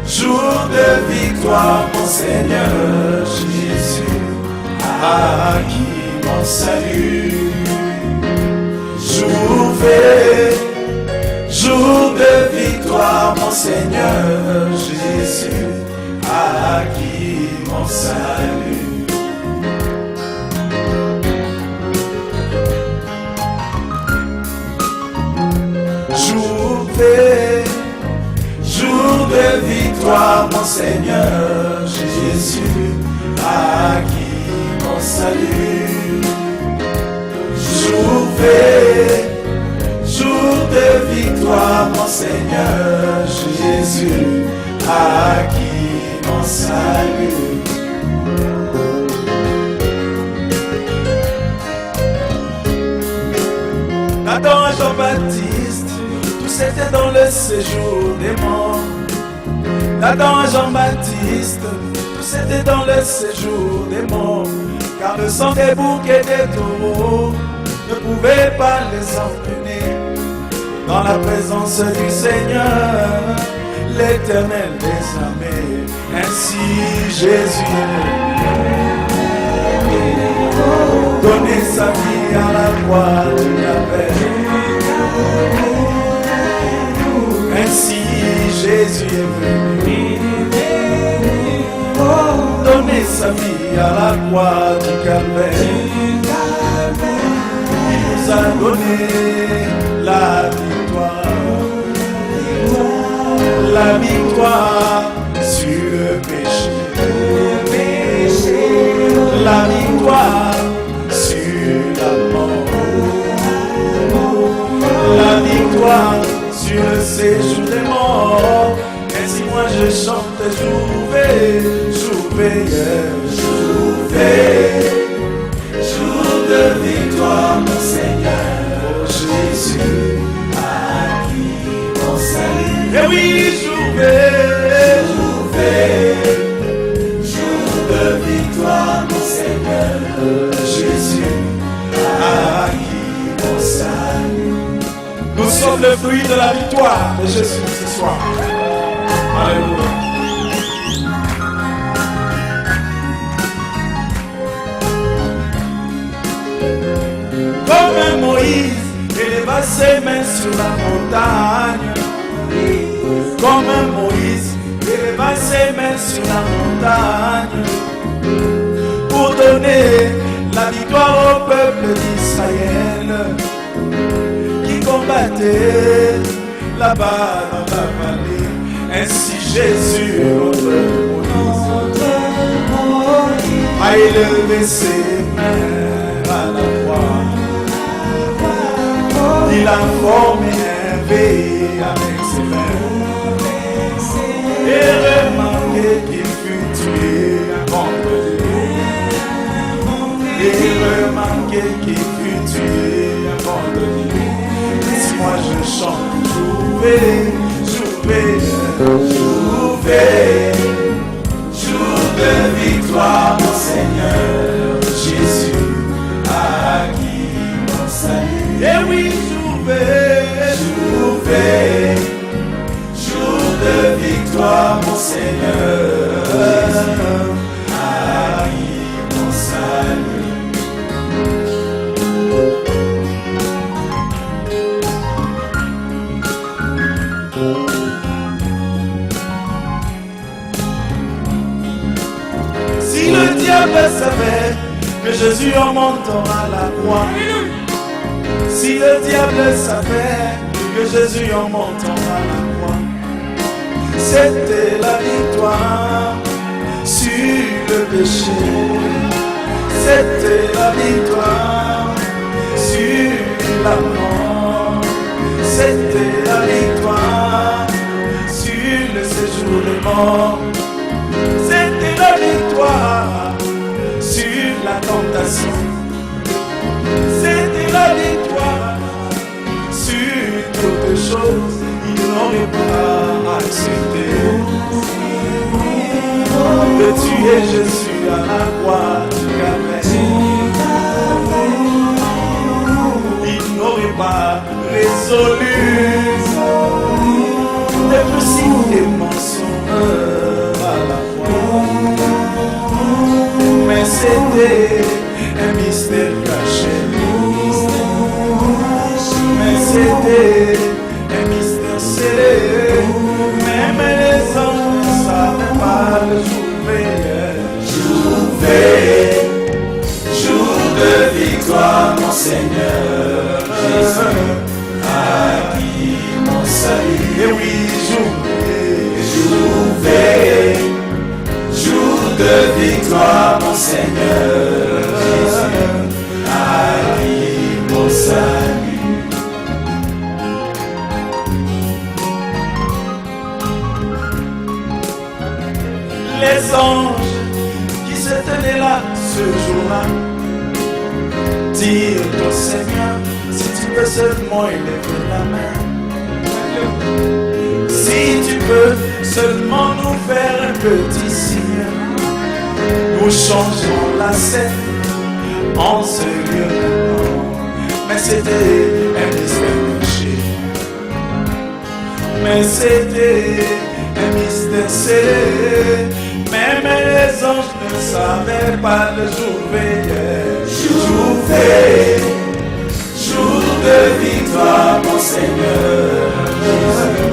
Jour de victoire, mon Seigneur Jésus a acquis mon salut. Jour de victoire, mon Seigneur Jésus a acquis mon salut. Jour de victoire, mon Seigneur Jésus a acquis mon salut. Jour de victoire, mon Seigneur Jésus a acquis mon salut. Nathan et Jean-Baptiste, tous étaient dans le séjour des morts. Nathan et Jean-Baptiste, tous étaient dans le séjour des morts, car le sang des boucs et des taureaux ne pouvait pas les entraîner. Dans la présence du Seigneur, l'Éternel des armées, ainsi Jésus donner sa vie à la croix du Calvaire. Ainsi Jésus est venu donner sa vie à la croix du Calvaire. Il nous a donné la victoire sur le péché, la victoire sur la mort, la victoire sur le séjour des morts. Ainsi moi je chante, jour de victoire, mon Seigneur Jésus a acquis mon salut. Et oui, jour de victoire, mon Seigneur Jésus a acquis mon salut. Nous sommes le fruit de la victoire de Jésus ce soir. Alléluia. Comme Moïse éleva ses mains sur la montagne. Comme Moïse éleva ses mains sur la montagne pour donner la victoire au peuple d'Israël qui combattait là-bas dans la vallée. Ainsi Jésus, notre Moïse, a élevé ses mains à la croix. Il a formé un V avec ses mains. Et remarquez qu'il fut tué un vendredi. Et remarquez qu'il fut tué un vendredi. Si moi je chante, jour de victoire, mon Seigneur Jésus a acquis mon salut. Et oui, jour de victoire, mon Seigneur a acquis mon salut. Si le diable savait que Jésus en montant à la croix, si le diable savait que Jésus en montant à la croix, c'était la victoire sur le péché, c'était la victoire sur la mort, c'était la victoire sur le séjour des morts, c'était la victoire sur la tentation. C'était la victoire sur toute chose. Il n'aurait pas accepté de tuer Jésus à la croix du Calvaire. Il n'aurait pas résolu rétréci et mensonge à la fois. Mais c'était un mystère caché. Mais c'était un mystère scellé. Même les anges ne savaient pas le jour veillé. Jour veillé, jour de victoire, mon Seigneur Jésus, acquis mon salut. Et oui, jour veillé, jour de victoire, mon Seigneur Jésus, acquis mon salut. Les anges qui se tenaient là ce jour-là dirent au Seigneur, si tu peux seulement élever la main, si tu peux seulement nous faire un petit signe, nous changerons la scène en ce lieu maintenant. Mais c'était un mystère caché, mais c'était un mystère scellé. Même les anges ne savaient pas le jour veillé. Jour veillé, jour de victoire, mon Seigneur Jésus,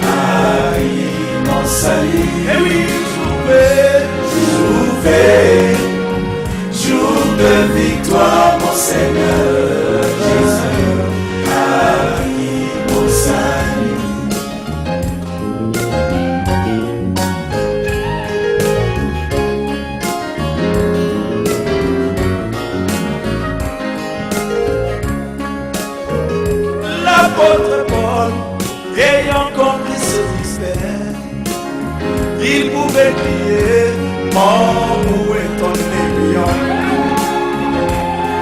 acquis mon salut. Et oui, jour veillé, jour de victoire, mon Seigneur Jésus, acquis mon salut. L'apôtre Paul, ayant compris ce mystère, il pouvait crier, mort, où est ton aiguillon?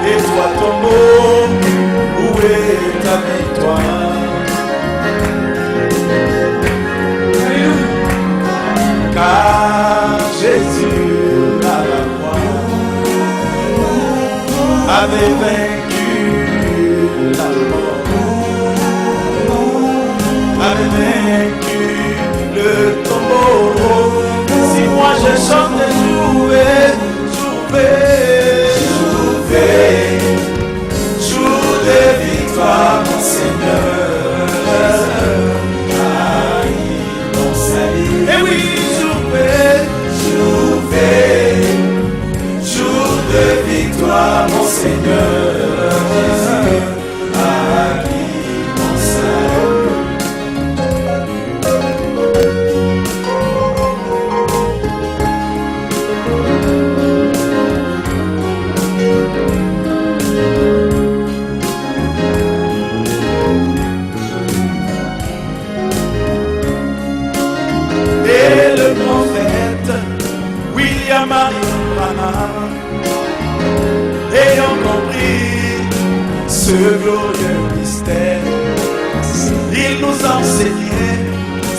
Et toi, tombeau, où est ta victoire? Car Jésus à la croix avait vaincu la mort, avait vaincu le tombeau. Si moi je chante de jouer, jour de victoire, mon Seigneur, acquis mon salut. Et oui, jour de victoire, mon Seigneur, acquis mon salut. Et le prophète William Marion Branham, ayant compris ce glorieux mystère, il nous enseignait,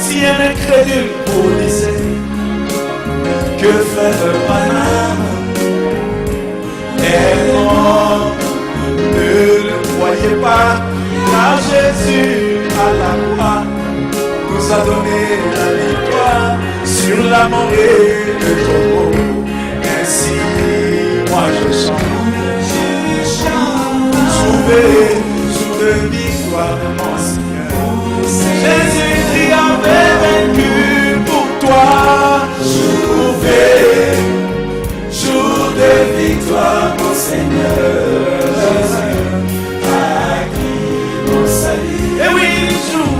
si un incrédule vous disait que frère Branham est mort, ne le croyez pas, car Jésus à la croix nous a donné la victoire sur la mort et le tombeau. Ainsi, moi je chante, jour de victoire de mon Seigneur. Jésus avait vaincu pour toi. Jour de victoire, mon Seigneur, acquis mon salut. Et oui, jour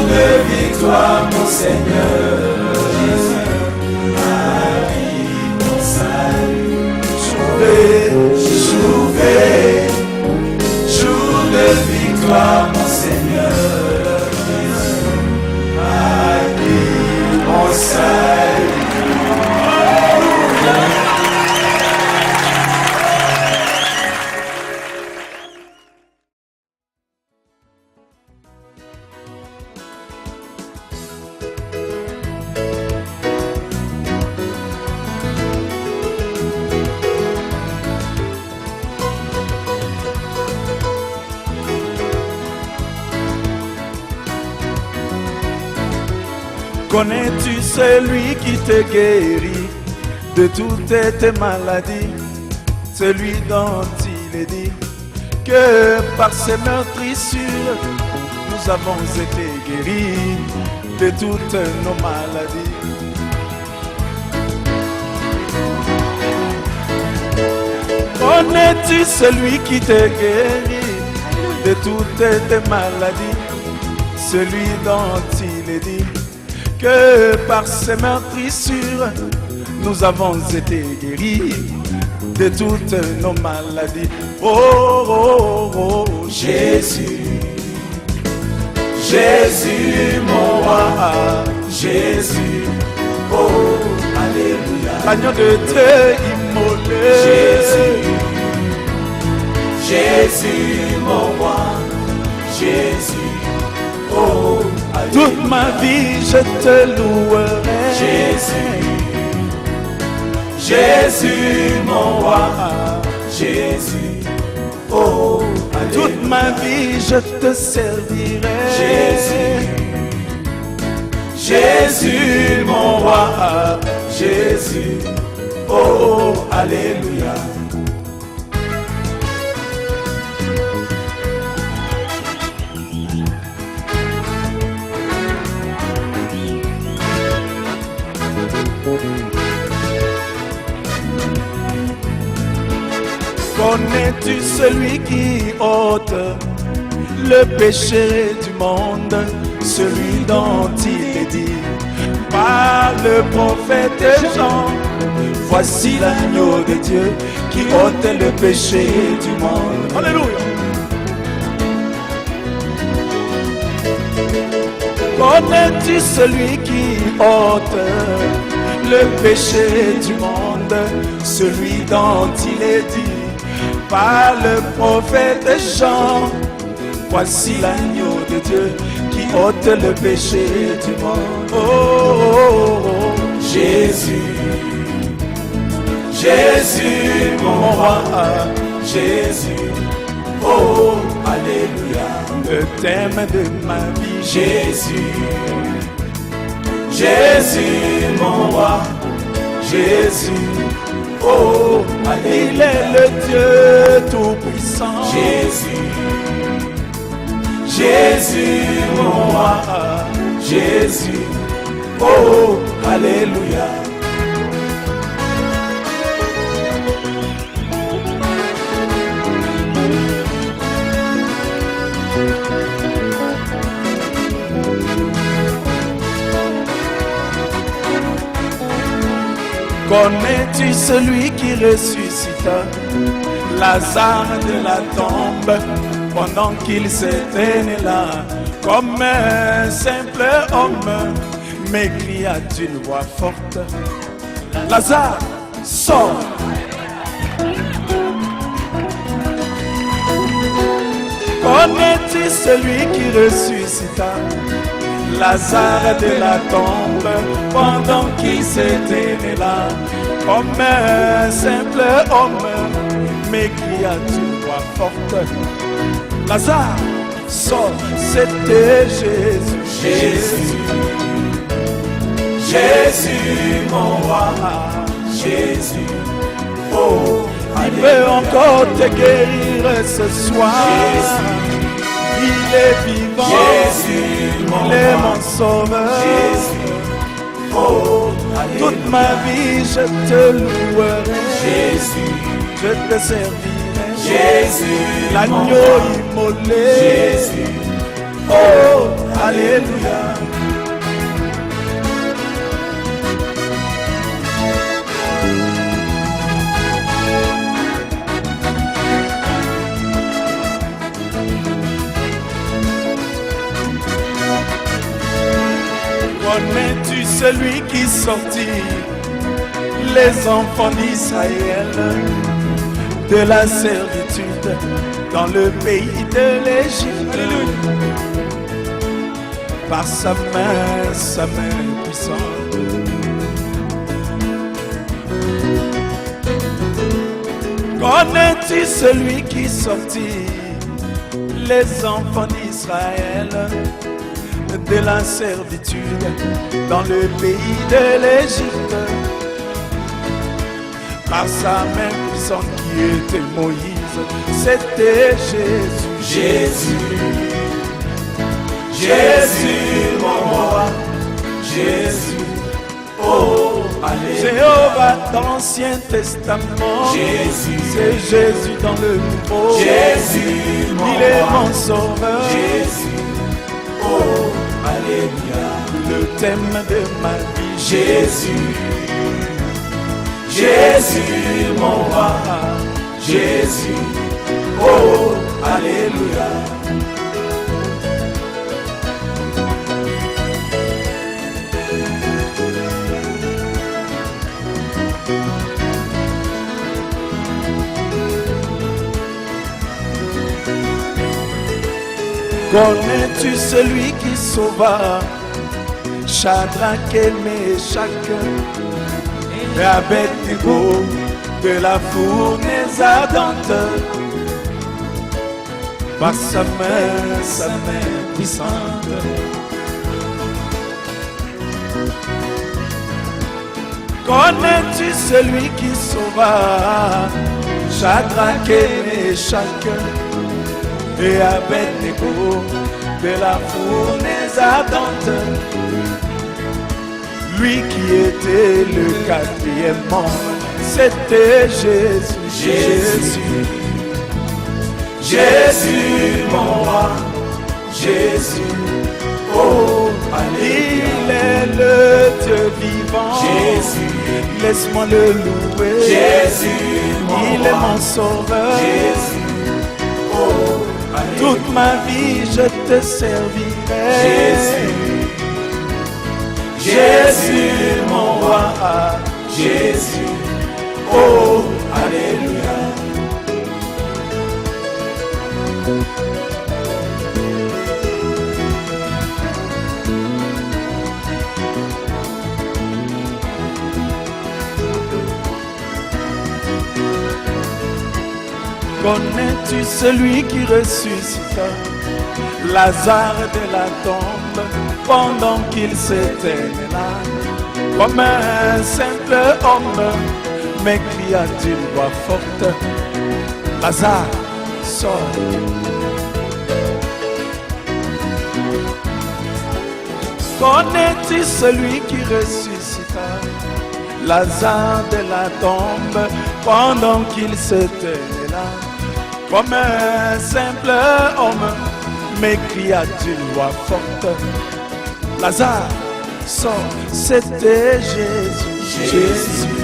de victoire, mon Seigneur, acquis mon salut. Jour de victoire, mon Seigneur, acquis mon salut. Connais-tu celui qui te guérit de toutes tes maladies? Celui dont il est dit que par ses meurtrissures nous avons été guéris de toutes nos maladies. Connais-tu celui qui te guérit de toutes tes maladies? Celui dont il est dit que par ses meurtrissures nous avons été guéris de toutes nos maladies. Oh, oh, oh, Jésus, Jésus mon roi, Jésus, oh, alléluia. Agneau de Dieu immolé, Jésus, Jésus mon roi, Jésus, oh, alléluia. Toute ma vie je te louerai, Jésus, Jésus mon roi, Jésus, oh, alléluia. Toute ma vie je te servirai, Jésus, Jésus mon roi, Jésus, oh, alléluia. Connais-tu celui qui ôte le péché du monde, celui dont il est dit par le prophète Jean? Voici l'agneau de Dieu qui ôte le péché du monde. Alléluia. Connais-tu celui qui ôte le péché du monde, celui dont il est dit par le prophète Jean? Voici l'agneau de Dieu qui ôte le péché du monde. Oh, oh, oh, Jésus, Jésus mon roi, Jésus, oh, alléluia. Le thème de ma vie, Jésus, Jésus mon roi, Jésus, oh, alléluia. Il est le Dieu tout-puissant, Jésus, Jésus mon roi, Jésus, oh, alléluia. Connais-tu celui qui ressuscita Lazare de la tombe pendant qu'il s'était né là? Comme un simple homme, m'écria d'une voix forte: Lazare, sors! Connais-tu celui qui ressuscita Lazare de la tombe pendant qu'il s'était né là? Comme un simple homme, m'écria d'une voix forte: Lazare, sors! C'était Jésus, Jésus, Jésus mon roi, Jésus, oh, il veut encore te guérir ce soir. Jésus, il est vivant, Jésus, il est mon sauveur. Jésus, oh, toute ma vie je te louerai, Jésus, je te servirai, Jésus, l'agneau immolé, Jésus, oh, alléluia. Connais-tu celui qui sortit les enfants d'Israël de la servitude dans le pays de l'Égypte? Par sa main puissante. Connais-tu celui qui sortit les enfants d'Israël de la servitude dans le pays de l'Égypte. Par sa main puissante qui était Moïse, c'était Jésus. Jésus, Jésus, mon roi, Jésus, oh, alléluia. Jéhovah dans l'Ancien Testament, Jésus, c'est Jésus dans le Nouveau. Jésus, mon il est roi, mon sauveur. Jésus, oh, alléluia. Le thème de ma vie, Jésus, Jésus, mon roi, Jésus, oh, alléluia. Connais-tu celui qui sauva Shadrach et Meshach et Abednego de la fournaise ardente? Par sa main puissante. Connais-tu celui qui sauva Shadrach et Meshach et Abednego de la fournaise ardente? Lui qui était le quatrième membre, c'était Jésus. Jésus, Jésus, mon roi, Jésus, oh, alléluia. Il est le Dieu vivant. Jésus, laisse-moi le louer. Jésus, il est mon sauveur. Jésus, oh, alléluia. Toute ma vie je te servirai. Jésus, Jésus, mon roi, Jésus, oh, alléluia. Connais-tu celui qui ressuscita Lazare de la tombe pendant qu'il s'était là? Comme un simple homme, m'écria d'une voix forte, Lazare, sors. Connais-tu celui qui ressuscita Lazare de la tombe pendant qu'il s'était là? Comme un simple homme, m'écria d'une voix forte, Lazare, sors. C'était Jésus. Jésus,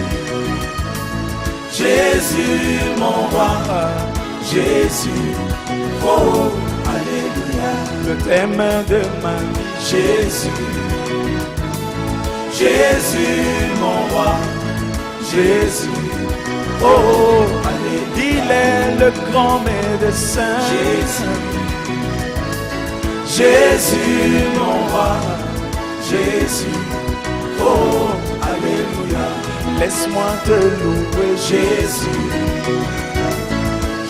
Jésus, mon roi, Jésus, oh, alléluia. Le thème de ma vie, Jésus, Jésus, mon roi, Jésus, oh, alléluia. Il est le grand médecin. Jésus, Jésus, mon roi, Jésus, oh, alléluia. Laisse-moi te louer, Jésus,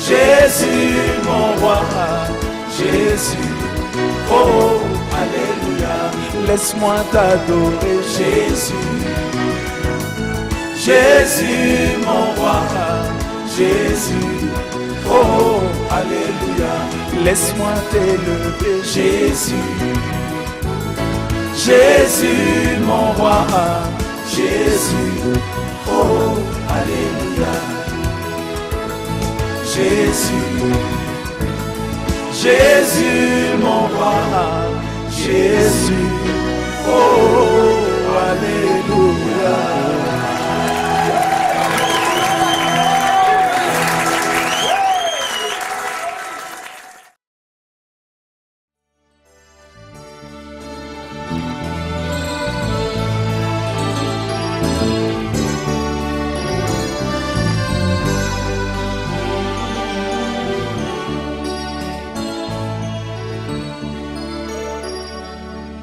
Jésus, mon roi, Jésus, oh, alléluia. Laisse-moi t'adorer, Jésus, Jésus, mon roi, Jésus, oh, alléluia. Laisse-moi t'élever, Jésus, Jésus, mon roi, Jésus, oh, alléluia. Jésus, Jésus, mon roi, Jésus, oh, alléluia.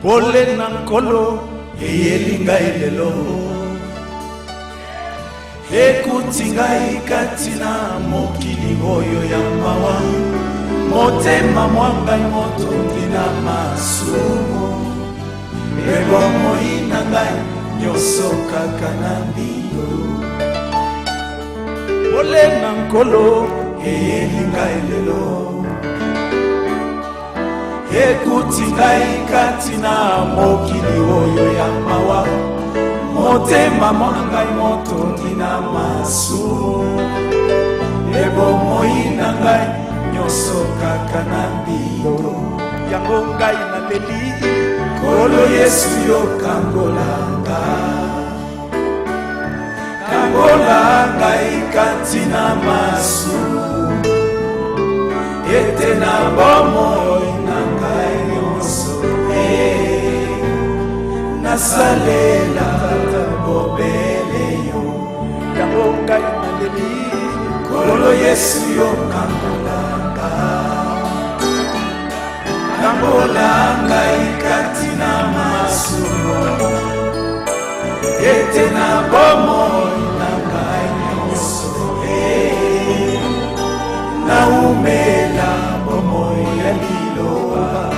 Pole na nkolo eyeli ngai lelo ekuti ngai kati na mokili oyo ya mawa motema mwa ngai motondi na masumu ebomoi na ngai nyonso kaka na mbindo pole na nkolo eyeli ngai lelo ekuti ngai kati na mokili oyo ya mawa motema mwa ngai motondi na masumu ebomoi na ngai nyonso kaka na mbindo yango ngai naleli Nkolo Yesu yo kangolanga kangolanga ikati na masumu ete na bomoi na ngai nyonso nasalela bobele yo yango ngai naleli Nkolo Yesu yo kangolanga kangolanga ikati na masumu ete na bomoi na ngai nyonso naumela bomoi ya liloba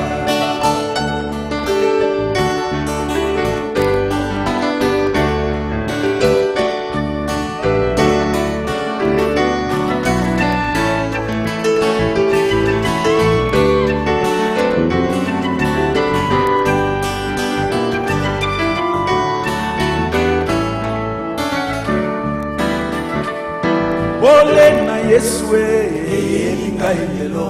pole na Yesu eyeli ngai lelo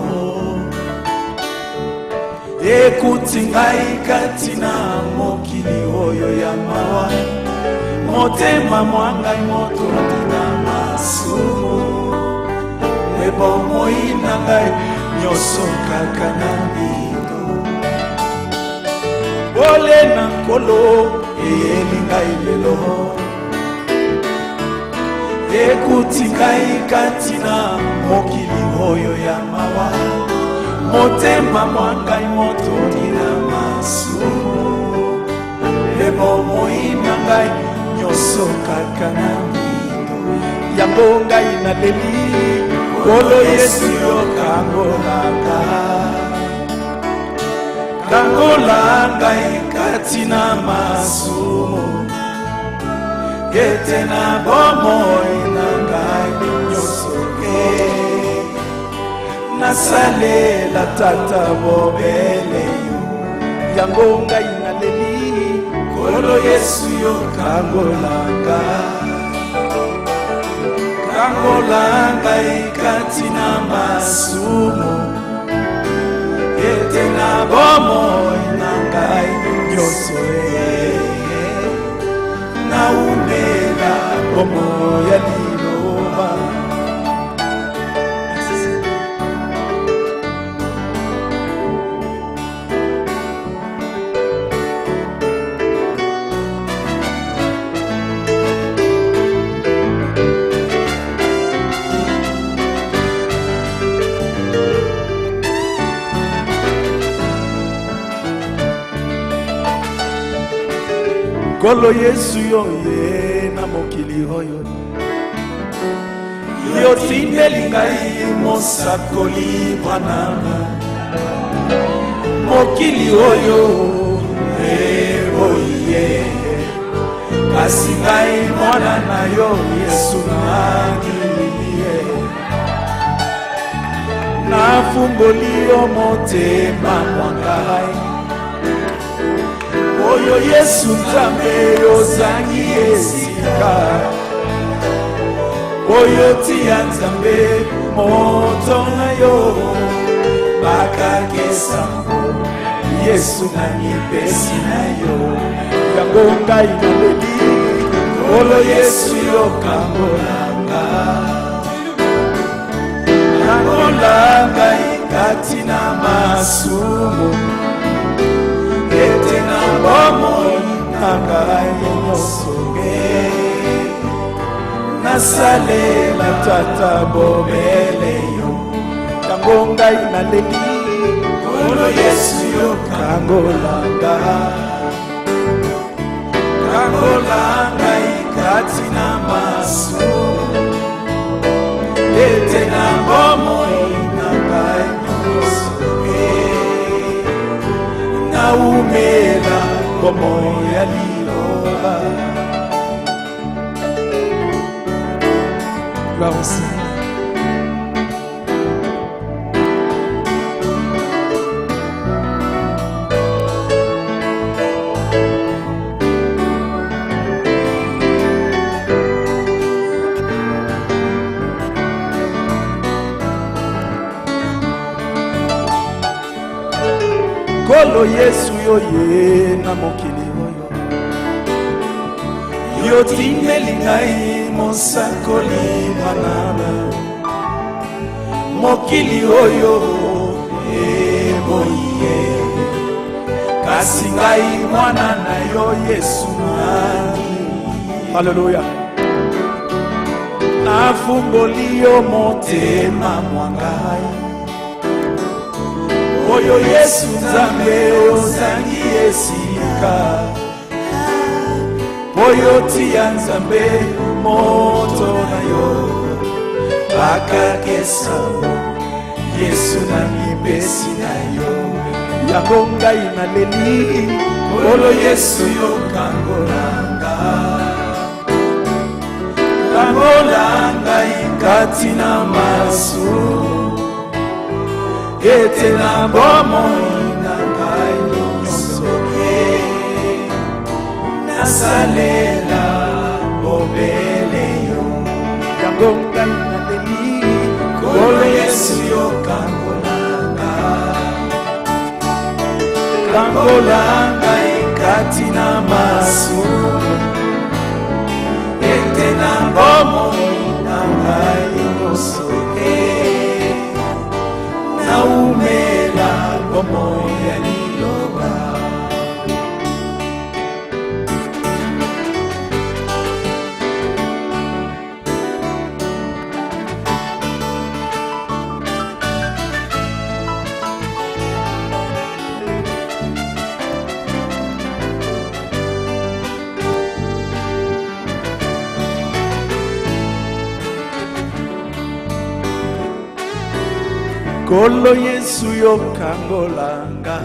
ekuti ngai kati na mokili oyo ya mawa motema mwa ngai motondi na masumu ebomoi na ngai nyonso kaka na mbindo pole na nkolo eyeli ngai lelo ekuti ngai kati na mokili oyo ya mawa motema mwa ngai motondi na masumu ebomoi na ngai nyonso kaka na mbindo yango ngai naleli Nkolo Yesu yo kangolanga kangolanga ikati na masumu ete na bomoi na ngai nyonso nasalela tata bobele yo yango ngai naleli Nkolo Yesu yo kangolanga kangolanga ikati na masumu ete na bomoi na ngai nyonso naumela bomoi ya liloba Nkolo Yesu yo ye na mokili oyo yotindeli ngai mosakoli mwananga mokili oyo oye kasi ngai mwana na yo Yesu nangilie nafumboli yo motema mwa ngai oyo Yesu Nzambe ozangi esika oyo tia Nzambe moto na yo bakakesango Yesu nangipesi na yo yango ngai naleli Nkolo Yesu yo kangolanga kangolanga ikati na masumu ete na bomoi na ngai nyonso nasalela tata bobele yo yango ngai naleli Nkolo Yesu yo kangolanga kangolanga ikati na masumu ete na bomoi na ngai nyonso naumela bomoi ya liloba. Gloire au Seigneur. Kolo Yesu yo ye na mokili oyo yo timeli ngai mosakoli manaba mokili oyo eboye kasi ngai mwana na yo Yesu nani. Alléluia. Nafumboli yo motema mwangai oyo Yesu Nzambe ozangi esika oyo tia Nzambe moto na yo bakakesa Yesu na mipesi na yo yango ngai naleli olo Yesu yo kangolanga kati na masu ete na bomoi na ngai nyonso nasalela bobele yo yango ngai naleli kolo Yesu yo kangolanga kati na masu ete na bomoi na ngai nyonso naumela bomoi ya liloba. Kolo Yesu yo kangolanga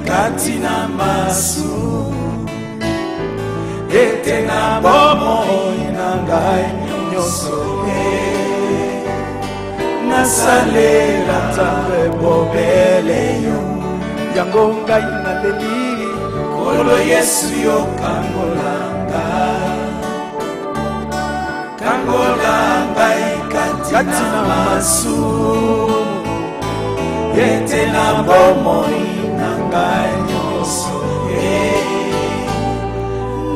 kati na masu ete na bomoi na ngai nyonso nasalela Nzambe bobele yo yango ngai naleli kolo Yesu yo kangolanga kati na masu ete na bomoi na ngai nyonso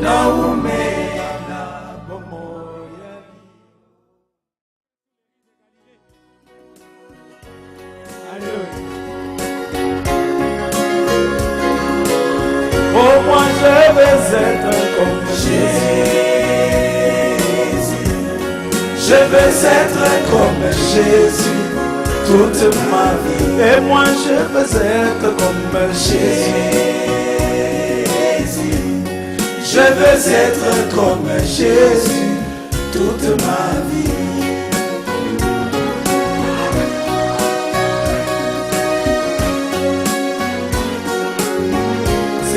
naumela bomoi ya oh moi je vais être comme Jésus. Je veux être comme Jésus toute ma vie. Et moi je veux être comme Jésus. Je veux être comme Jésus toute ma vie.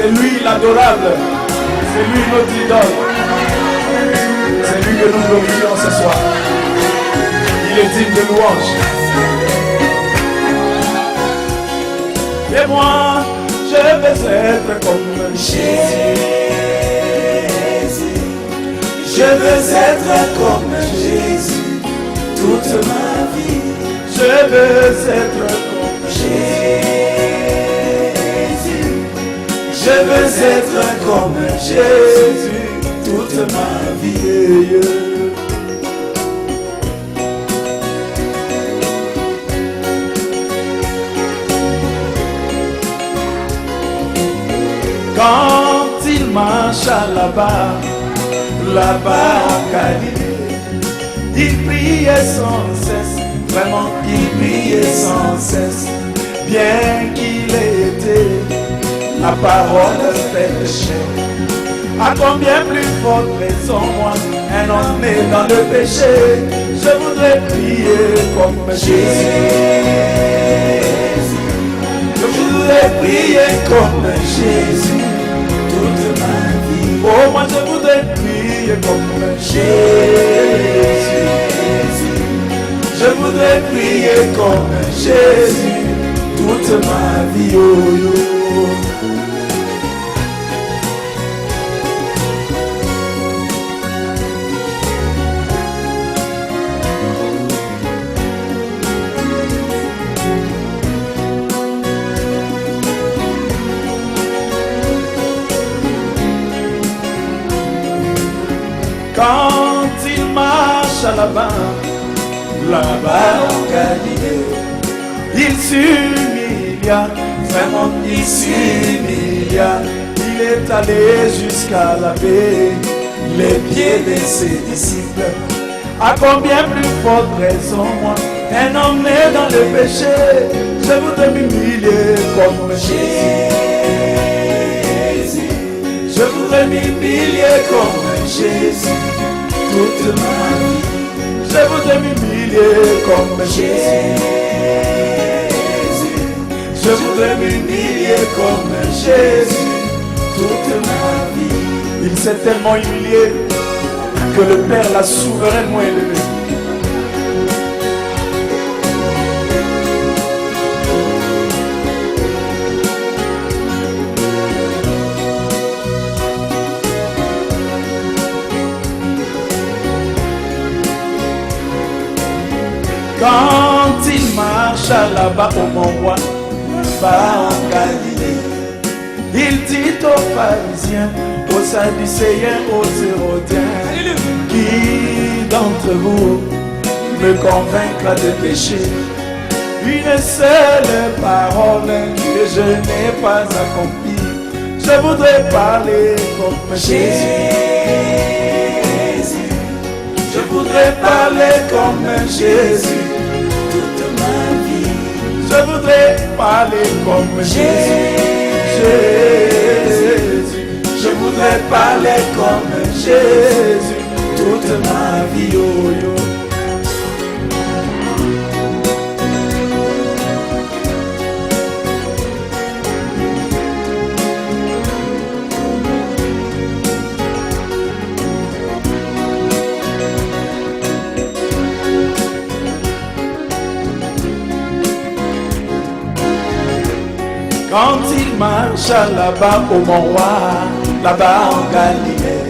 c'est lui l'adorable, c'est lui notre idole, c'est lui que nous glorifions ce soir. Il est digne de louange. Et moi, je veux être comme Jésus. Je veux être comme Jésus toute ma vie. Je veux être comme Jésus. Je veux être comme Jésus toute ma vie. Quand il marche là-bas à Galilée, il priait sans cesse, vraiment il priait sans cesse, bien qu'il était la parole péché. À combien plus forte raison moi, un homme est dans le péché, je voudrais prier comme Jésus. Je voudrais prier comme Jésus toute ma vie. Oh, moi je voudrais prier comme Jésus. Je voudrais prier comme Jésus toute ma vie. Oh, oh. Quand il marche à là-bas en Galilée, il s'humilia, vraiment il s'humilia. Il est allé jusqu'à laver les pieds de ses disciples. À combien plus forte raison, moi, un homme né dans le péché, je voudrais m'humilier comme Jésus. Je voudrais m'humilier comme Jésus toute ma vie. Je voudrais m'humilier comme Jésus. Je voudrais m'humilier comme Jésus toute ma vie. Il s'est tellement humilié que le Père l'a souverainement élevé. Quand il marche là-bas au mont Roi, là-bas en Galilée, il dit aux pharisiens, aux sadducéens, aux hérodiens, qui d'entre vous me convaincra de pécher? Une seule parole que je n'ai pas accomplie. Je voudrais parler comme Jésus. Je voudrais parler comme Jésus toute ma vie. Je voudrais parler comme Jésus. Je voudrais parler comme Jésus toute ma vie. Oh, yo. Quand il marche là-bas au mont Roi, là-bas en Galilée,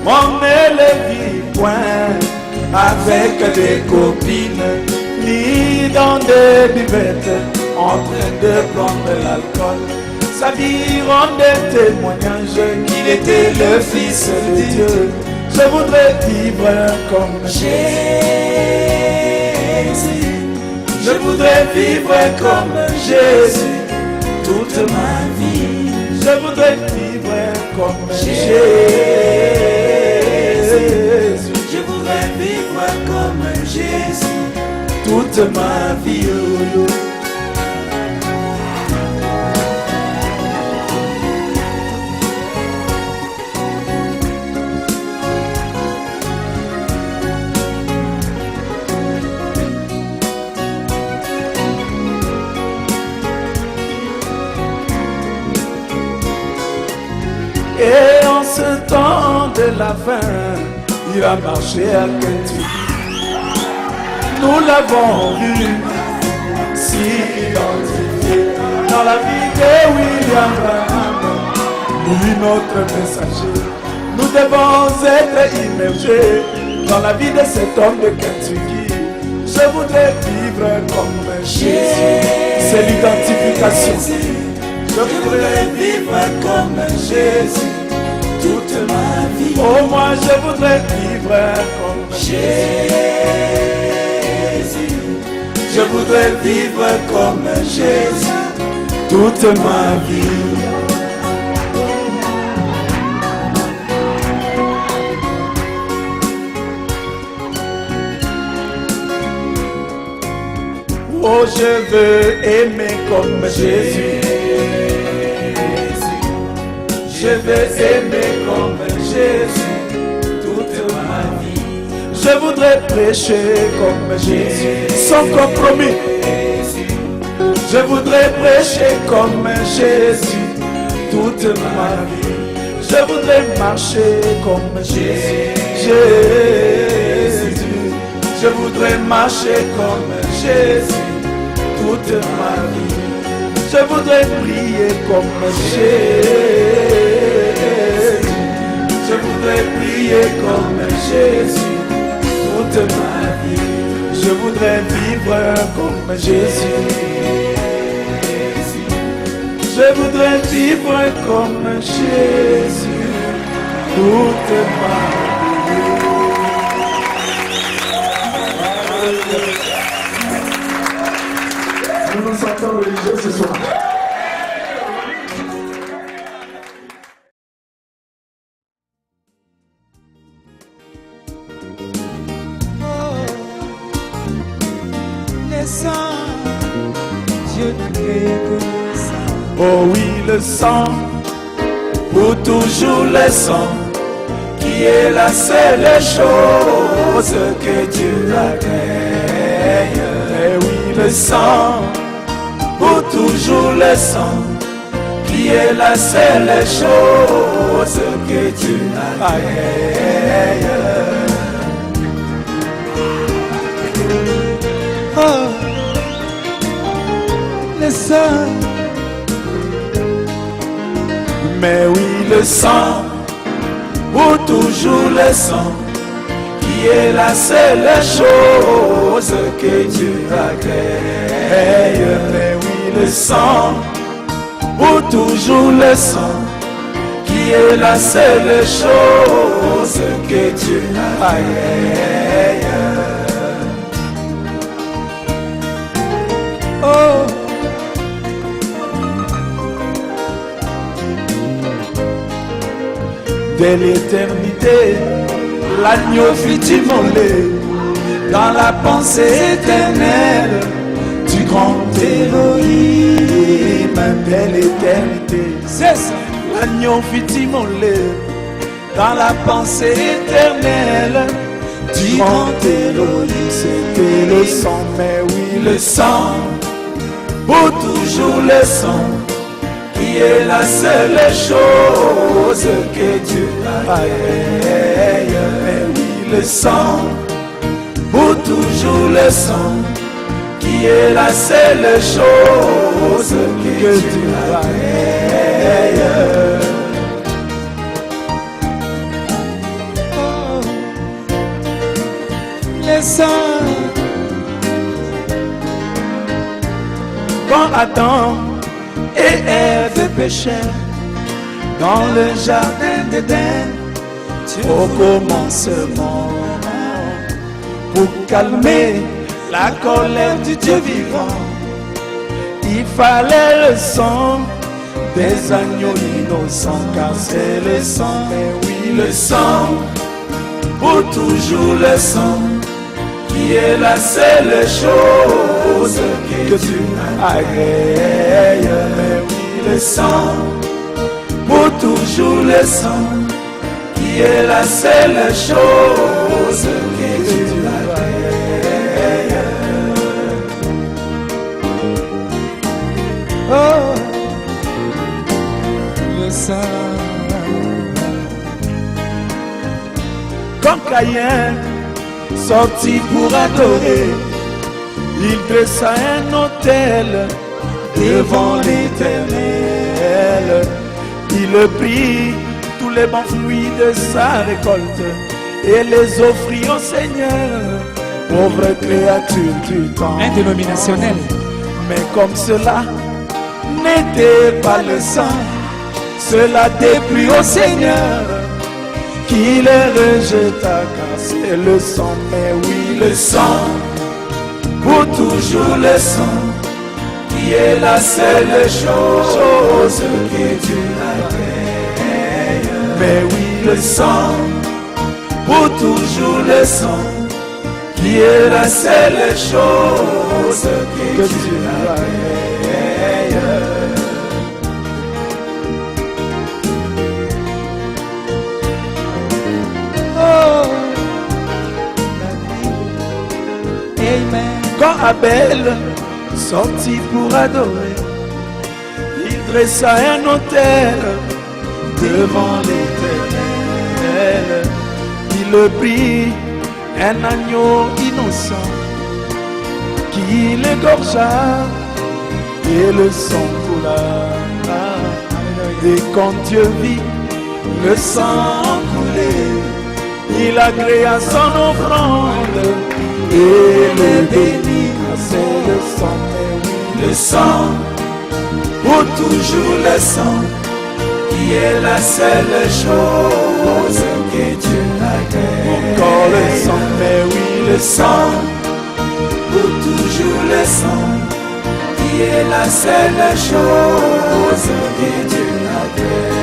on ne le vit point avec des copines, ni dans des buvettes, en train de prendre l'alcool. Sa vie rendait témoignage qu'il était le Fils de Dieu. Je voudrais vivre comme Jésus. Je voudrais vivre comme Jésus toute ma vie. Je voudrais vivre comme Jésus. Je voudrais vivre comme Jésus toute ma vie. Et en ce temps de la fin, il a marché à Kentucky. Nous l'avons vu, si identifié dans la vie de William Branham, lui notre messager. Nous devons être immergés dans la vie de cet homme de Kentucky. Je voudrais vivre comme Jésus, c'est l'identification. Je voudrais vivre comme Jésus toute ma vie. Oh, moi je voudrais vivre comme Jésus. Je voudrais vivre comme Jésus toute ma vie. Oh, je veux aimer comme Jésus. Je veux aimer comme Jésus toute ma vie. Je voudrais prêcher comme Jésus, sans compromis. Je voudrais prêcher comme Jésus toute ma vie. Je voudrais marcher comme Jésus. Jésus. Je voudrais marcher comme Jésus toute ma vie. Je voudrais prier comme Jésus. Je voudrais prier comme Jésus toute ma vie. Je voudrais vivre comme Jésus. Je voudrais vivre comme Jésus toute ma vie. Nous nous sentons religieux ce soir. Oh oui, le sang, pour toujours le sang, qui est la seule chose que Dieu agrée. Eh oui, le sang, pour toujours le sang, qui est la seule chose que Dieu agrée. Oh, le sang. Mais oui, le sang, pour toujours le sang, qui est la seule chose que Dieu agrée. Mais oui, le sang, pour toujours le sang, qui est la seule chose que Dieu agrée. Oh. Dès l'éternité, l'agneau fut immolé dans la pensée éternelle du grand Elohim. Dès l'éternité, c'est ça. L'agneau fut immolé dans la pensée éternelle du grand Elohim. C'était le sang, mais oui, le sang, pour toujours le sang, qui est la seule chose que Dieu agrée. Mais oui, le sang, pour toujours le sang, qui est la seule chose que Dieu agrée. Oh, le sang. Quand Adam et Ève péchèrent dans le jardin d'Éden, au commencement, pour calmer la colère du Dieu vivant, il fallait le sang des agneaux innocents, car c'est le sang, mais oui, le sang, pour toujours le sang, qui est la seule chose que tu agrées. Mais oui, le sang, pour toujours le sang, qui est la seule chose que tu agrées. Oh, le sang. Comme Caïn sorti pour adorer, il dressa un autel devant l'Éternel. Il prit tous les bons fruits de sa récolte et les offrit au Seigneur, pauvre créature du temps. Indénominationnel. Mais comme cela n'était pas le sang, cela déplut au Seigneur, qui les rejeta, car c'est le sang, mais oui, le sang, pour toujours le sang, qui est la seule chose que Dieu agrée. Mais oui, le sang, pour toujours le sang, qui est la seule chose que Dieu agrée. Oh, amen. Quand Abel sorti pour adorer. Il dressa un autel devant l'Éternel. Il prit un agneau innocent qui l'égorgea et le sang coula. Et quand Dieu vit le sang couler, il agréa son offrande et le bénit. C'est le sang, le sang, pour toujours le sang, qui est la seule chose que Dieu agrée. Encore le sang, mais oui, le sang, pour toujours le sang, qui est la seule chose que Dieu agrée.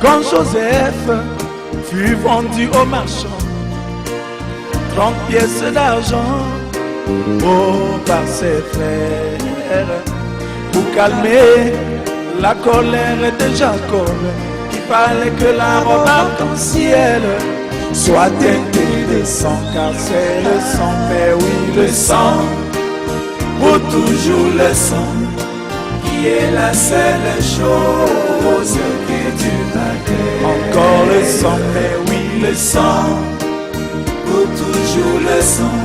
Quand Joseph fut vendu au marchand, 30 pièces d'argent par ses frères, pour calmer la colère de Jacob, il fallait que la robe arc-en-ciel soit teintée de sang, car c'est le sang, mais oui, le sang, pour toujours le sang, qui est la seule chose que Dieu agrée. Encore le sang, mais oui, le sang, pour toujours le sang,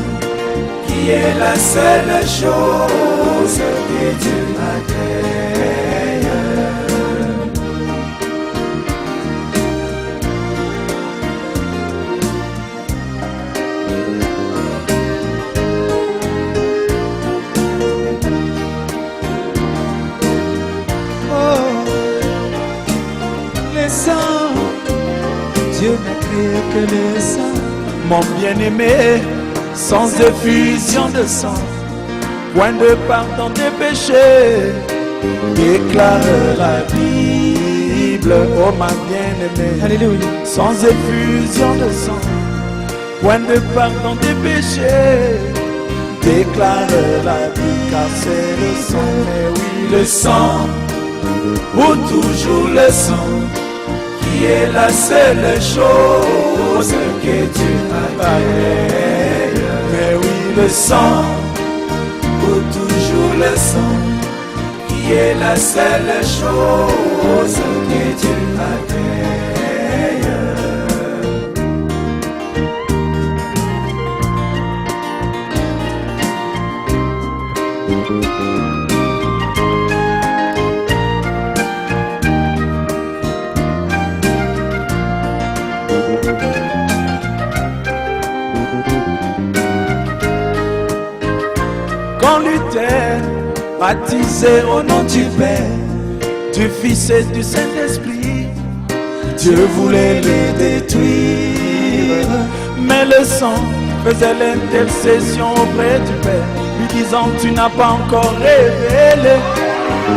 qui est la seule chose que Dieu agrée. Dieu n'a créé que le sang, mon bien-aimé, sans effusion de sang, point de pardon des péchés, déclare la Bible, oh ma bien-aimée, alléluia, sans effusion de sang, point de pardon des péchés, déclare la Bible, car c'est le sang, mais oui, le sang, pour toujours le sang, qui est la seule chose que Dieu agrée. Mais oui, le sang, pour toujours le sang, qui est la seule chose que Dieu agrée. Quand Luther, baptisé au nom du Père, du Fils et du Saint-Esprit, Dieu voulait le détruire, mais le sang faisait l'intercession auprès du Père, lui disant tu n'as pas encore révélé,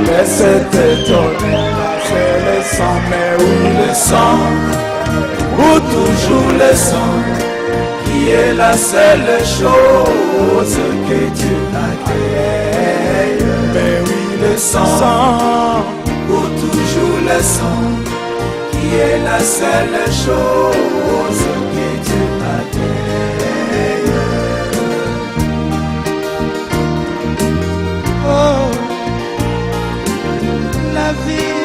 mais c'était étonné, c'est le sang, mais oui le sang, ou toujours le sang, qui est la seule chose que Dieu agrée. Mais oui, le sang, ou toujours le sang, qui est la seule chose que Dieu agrée. Oh, la vie,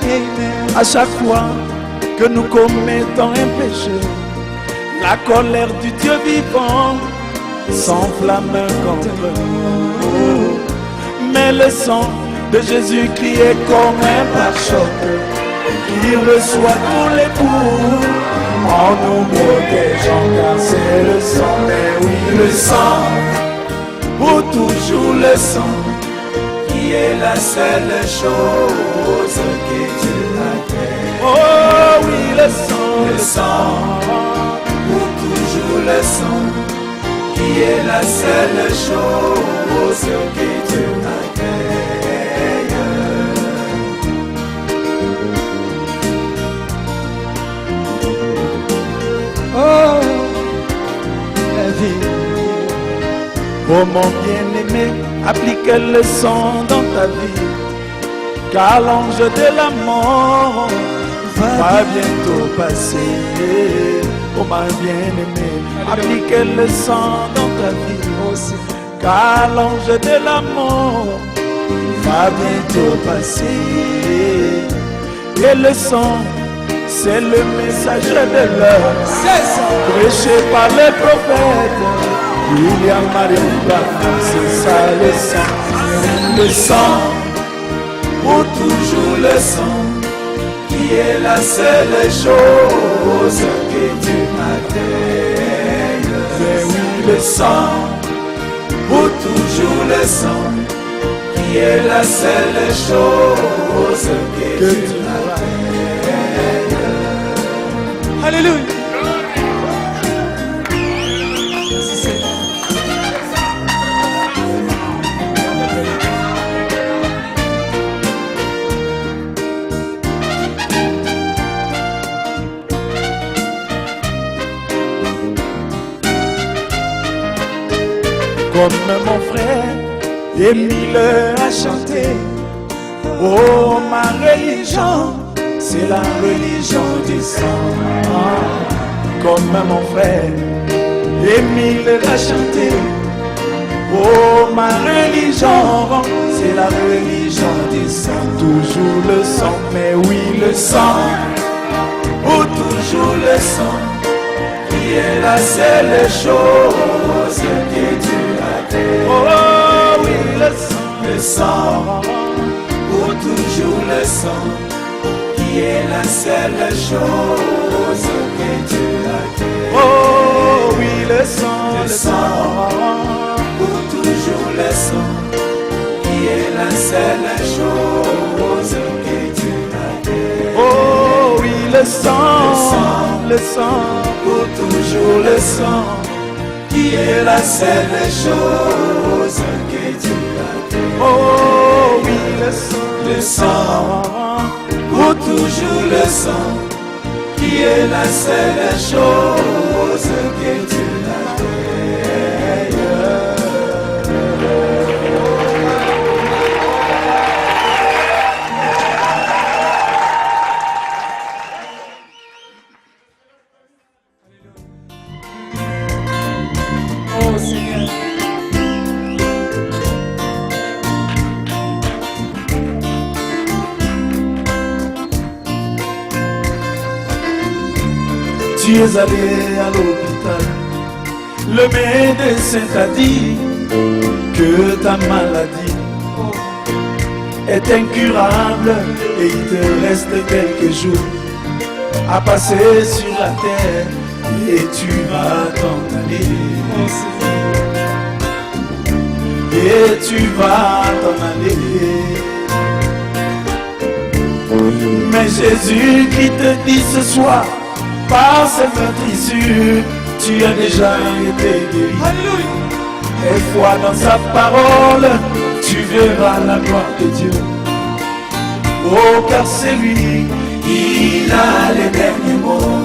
Amen. À chaque fois que nous commettons un péché, la colère du Dieu vivant s'enflamme contre nous. Mais le sang de Jésus-Christ est comme un pare-choc qui reçoit tous les coups en nous protégeant, car c'est le sang, mais oui, le sang, pour toujours le sang, qui est la seule chose que Dieu agrée. Oh oui, le sang, pour toujours le sang, qui est la seule chose que Dieu agrée. Oh, la vie. Oh mon bien-aimé, applique le sang dans ta vie, car l'ange de la mort va bientôt passer. Oh ma bien-aimé, applique le sang dans ta vie, car l'ange de la mort va bientôt passer. Et le sang, c'est le messager de l'heure, prêché par les prophètes. William Mariamba, c'est ça le sang. Le sang, pour toujours le sang, qui est la seule chose que tu m'attends. Mais oui, le sang, pour toujours le sang, qui est la seule chose que tu m'attends. Alléluia. Comme mon frère Émile a chanté, oh ma religion, c'est la religion du sang. Comme mon frère Émile a chanté, oh ma religion, c'est la religion du sang. Toujours le sang, mais oui le sang, oh toujours le sang, qui est la seule chose que tu as fait. Oh oui le sang, oh toujours le sang, qui est la seule chose que tu as fait. Oh oui le sang, pour toujours le sang, qui est la seule chose que tu as fait. Oh oui le sang, pour toujours le sang, qui est la seule chose que tu as fait. Oh oui le sang, pour toujours le sang, qui est la seule chose que tu as fait. Oh Seigneur. Tu es allé à l'hôpital, le médecin t'a dit que ta maladie est incurable et il te reste quelques jours à passer sur la terre et tu vas t'en aller. Et tu vas t'en aller. Mais Jésus qui te dit ce soir, par cette meurtrissure, tu as déjà été guéri. Alléluia. Et foi dans sa parole, tu verras la gloire de Dieu. Oh, car c'est lui, il a les derniers mots.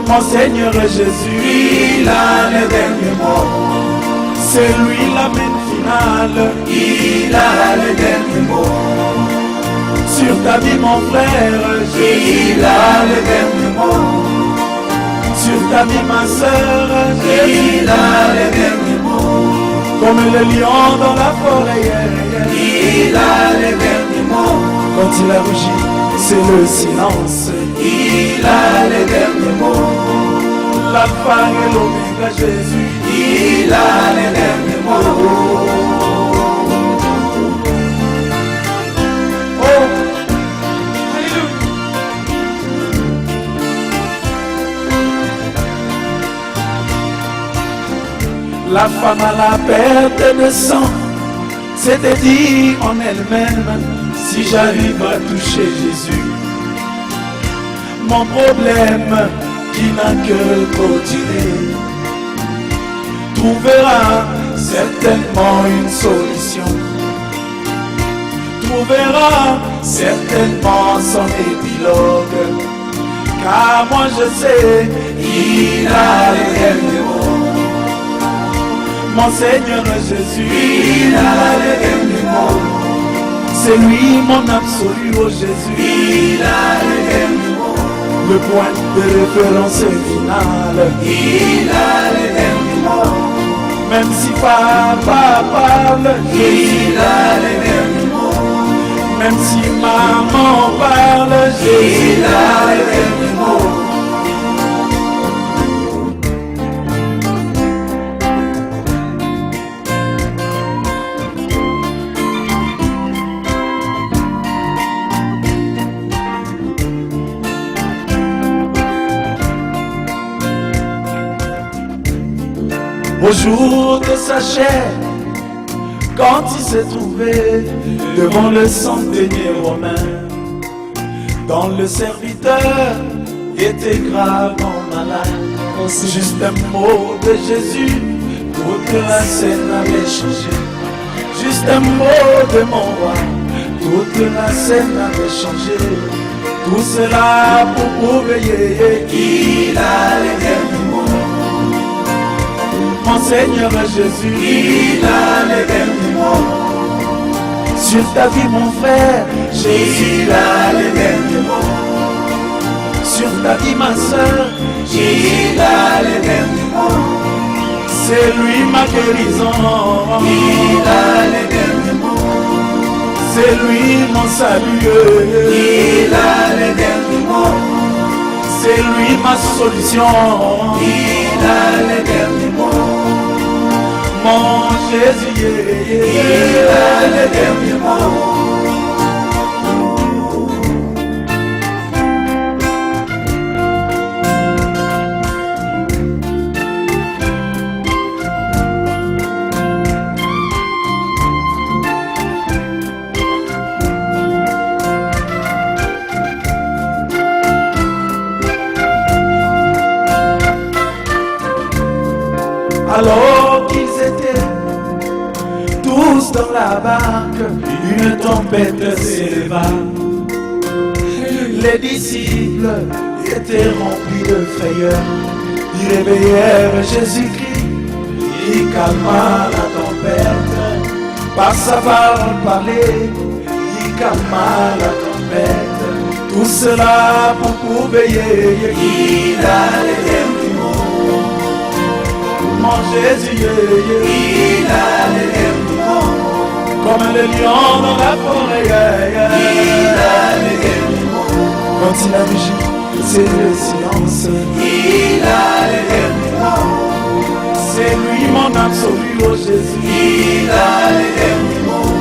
Mon Seigneur Jésus, il a les derniers mots. C'est lui la main finale, il a les derniers mots. Sur ta vie mon frère, il a les derniers mots. Sur ta vie ma soeur, il a les derniers mots. Comme le lion dans la forêt, il a les derniers mots. Quand il a rugi, c'est le silence, il a les derniers mots. L'alpha et l'oméga Jésus, il a les derniers mots. La femme à la perte de sang s'était dit en elle-même, si j'arrive à toucher Jésus, mon problème qui n'a que continué trouvera certainement une solution, trouvera certainement son épilogue, car moi je sais, il a les derniers mots. Mon Seigneur Jésus, il a les derniers mots. C'est lui mon absolu, oh Jésus. Il a les derniers mots. Le point de référence final. Il a les derniers mots. Même si papa parle, il a les derniers mots. Même si maman parle, il a les derniers mots. Au jour de sa chair, quand il s'est trouvé devant le centenier romain, dont le serviteur était gravement malade, juste un mot de Jésus, toute la scène avait changé. Juste un mot de mon roi, toute la scène avait changé. Tout cela pour prouver qu'il a les derniers mots. Mon Seigneur Jésus, il a les derniers mots. Sur ta vie mon frère, Jésus a les derniers mots. Sur ta vie ma soeur, il a les derniers mots. C'est lui ma guérison. Il a les derniers mots. C'est lui mon salut. Il a les derniers mots. C'est lui ma solution. Il a les derniers mots. Mon Jésus, il a les derniers mots. Alors qu'ils étaient tous dans la barque, une tempête s'éleva. Les disciples étaient remplis de frayeur. Ils réveillèrent Jésus-Christ, il calma la tempête. Par sa parole parlée, il calma la tempête. Tout cela pour prouver qu'il a les derniers mots. Mon Jésus, il a les derniers mots. Comme le lion dans la forêt, il a les derniers mots. Quand il a mugi, c'est le silence. Il a les derniers mots. C'est lui mon absolu, oh Jésus. Il a les derniers mots.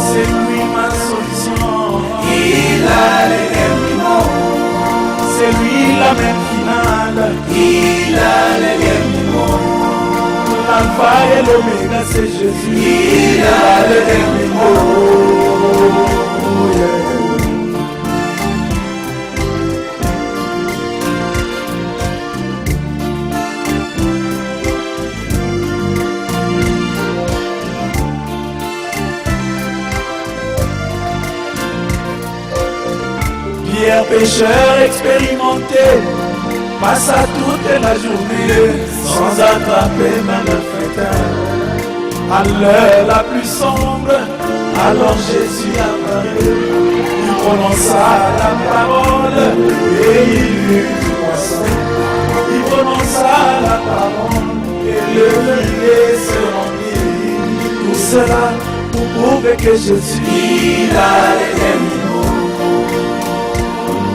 C'est lui ma solution. Il a les derniers mots. C'est lui la même finale. Il a les derniers mots. L'alpha et l'oméga, c'est Jésus. Il a les derniers mots. Oh, yeah. Pierre, pécheur expérimenté, passa toute la journée sans attraper même le frétin. À l'heure la plus sombre, alors Jésus apparut. Il prononça la parole et il eut du poisson. Il prononça la parole et le filet se remplit. Tout cela pour prouver que Jésus, il a les derniers mots.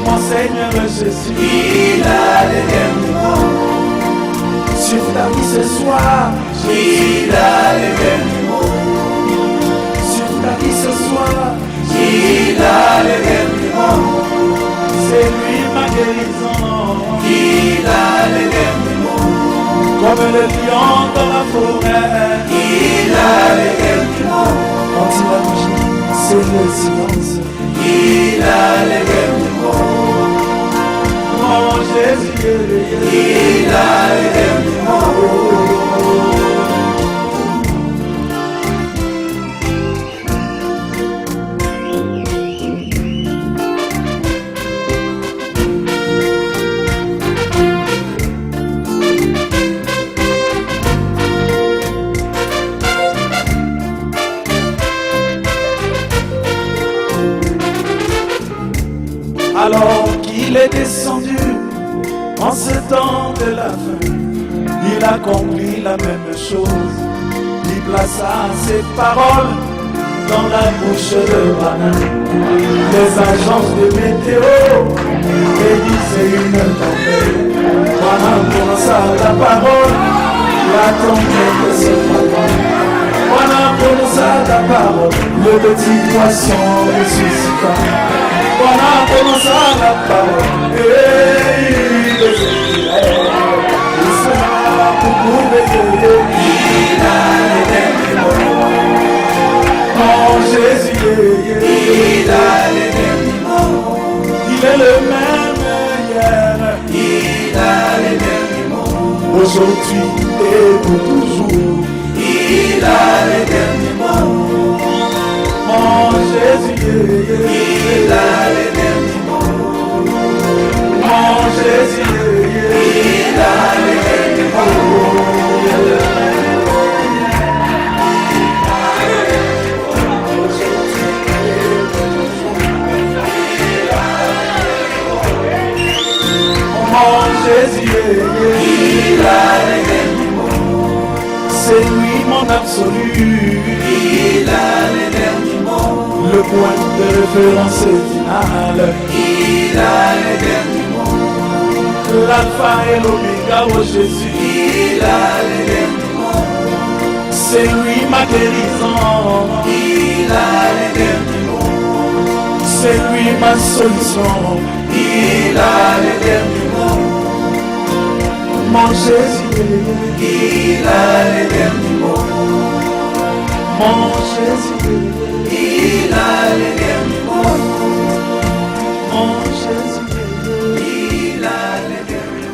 Mon Seigneur Jésus, il a les derniers mots. Sur ta vie ce soir, il a les derniers mots. Sur ta vie ce soir, il a les derniers mots. C'est lui ma guérison. Il a les derniers mots. Comme le lion dans la forêt, il a les derniers mots. Quand il a mugi, c'est le silence. Il a les derniers mots. Mon Jésus, il a les derniers mots. temps de la fin, il accomplit la même chose. Il plaça ses paroles dans la bouche de Bana. Les agences de météo prédisaient une tempête. Bana prononça la parole, la tempête se frappa. Bana prononça la parole, le petit poisson ressuscita. Bana prononça la parole, et il expirait. Il sera pour veiller. Il a les derniers mots. Oh Jésus, il a les derniers mots. Il est le même hier. Il a les derniers mots. Aujourd'hui et pour toujours. Il a les derniers mots. Oh Jésus, il a les derniers mots. Oh Jésus, il a les derniers mots. Jésus, il a les derniers mots. C'est lui mon absolu. Il a les derniers mots. Le point de référence final. Il a les derniers mots. L'alpha et l'oméga, oh Jésus. Il a les derniers mots. C'est lui ma guérison. Il a les derniers mots. C'est lui ma solution. Il a les derniers mots. Mon Jésus, il a les derniers mots. Mon Jésus, il a les derniers mots. Mon Jésus, il a les derniers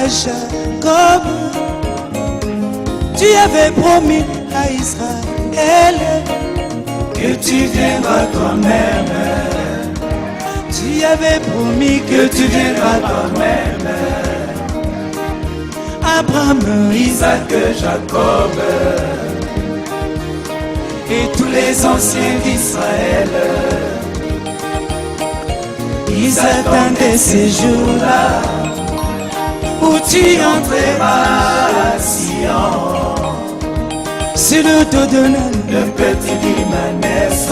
Jacob, tu avais promis à Israël que tu viendras toi-même. Tu avais promis Que tu viendras toi-même. Abraham, Isaac, Jacob et tous les anciens d'Israël. Ils attendaient ces jours-là où tu entreras à Sion. sur le dos de Le petit Dimanès.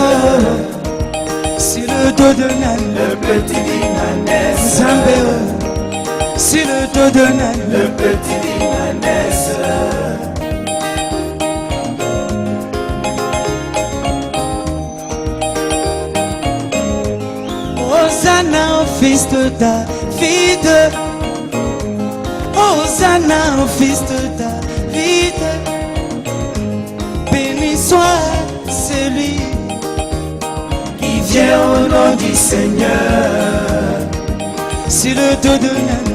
Sur le dos de Le petit Dimanès. Zambé, sur le dos de Le petit Dimanès. Hosanna au fils de David. Hosanna au fils de David. Béni soit celui qui vient au nom du Seigneur. sur le dos de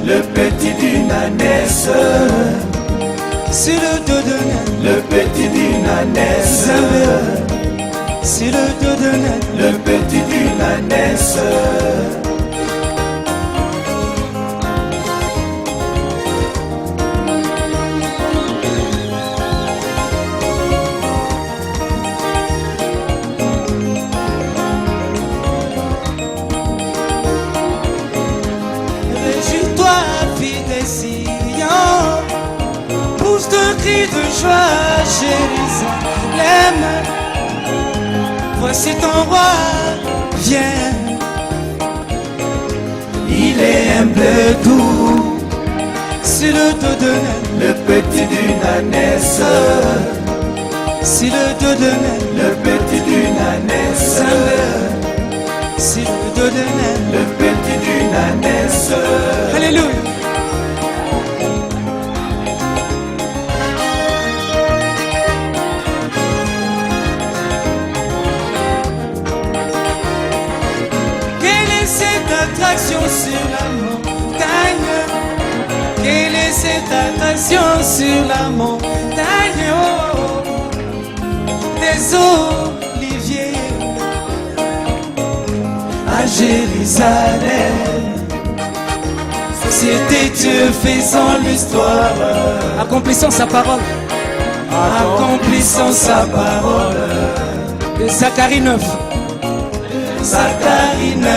Le petit Dimanès. sur le dos de Le petit Dimanès. sur le dos de Le petit Dimanès. Réjouis-toi, fille des Syriens, pousse de cris de joie, Jérusalem. Voici ton roi, viens. Il est humble doux. Sur le dos de Le petit Dimanès. sur le dos de Le petit Dimanès. c'est le dos de naine, le petit d'une ânesse. alléluia. Quelle est cette attraction sur la montagne? Quelle est cette attraction sur la montagne? Oh, des oliviers à Jérusalem. C'était Dieu faisant l'histoire, accomplissant sa parole, accomplissant sa parole. De Zacharie 9. Zacharie 9.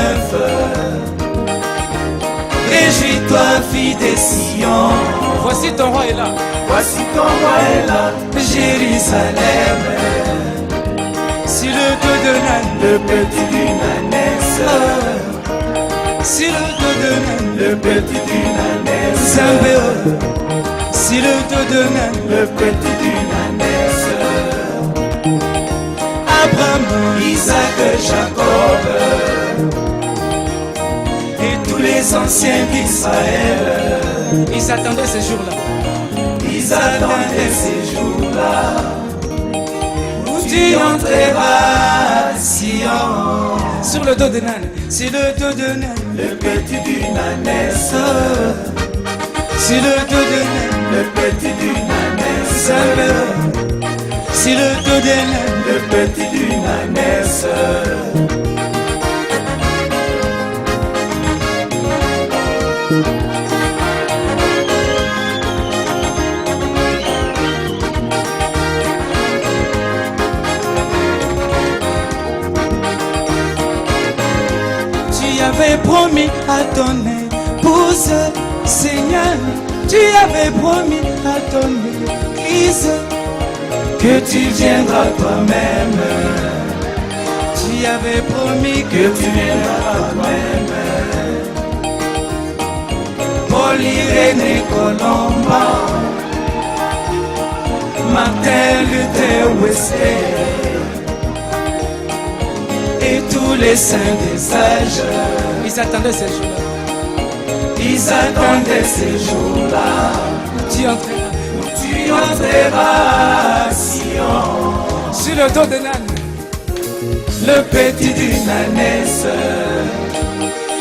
Réjouis-toi, fille des Sion. Voici ton roi est là. Voici ton roi est là. Jérusalem. Sur le dos de l'âne, Le petit d'une ânesse. sur le dos de l'âne, Le petit d'une ânesse. Zambéo. Sur le dos de l'âne, Le petit d'une ânesse. Abraham, Isaac, Jacob et tous les anciens d'Israël. Ils attendaient ce jour-là. ils attendaient ces jours-là Où tu entreras, Sion. Sur le dos de l'âne, sur le dos de l'âne, le petit d'une ânesse. sur le dos de l'âne, Le petit d'une ânesse. Zambéo. Sur le dos de l'âne, Le petit d'une ânesse. tu avais promis à ton épouse, Seigneur, tu avais promis à ton église Que tu viendras toi-même. tu avais promis Que tu viendras toi-même. Paul, Irénée, Colomba, Martin Luther, Wesley et tous les saints des âges. Ils attendaient ces jours-là. Ils attendaient ces jours-là Tu entreras où tu entreras, Sion. sur le dos de l'âne, Le petit d'une ânesse.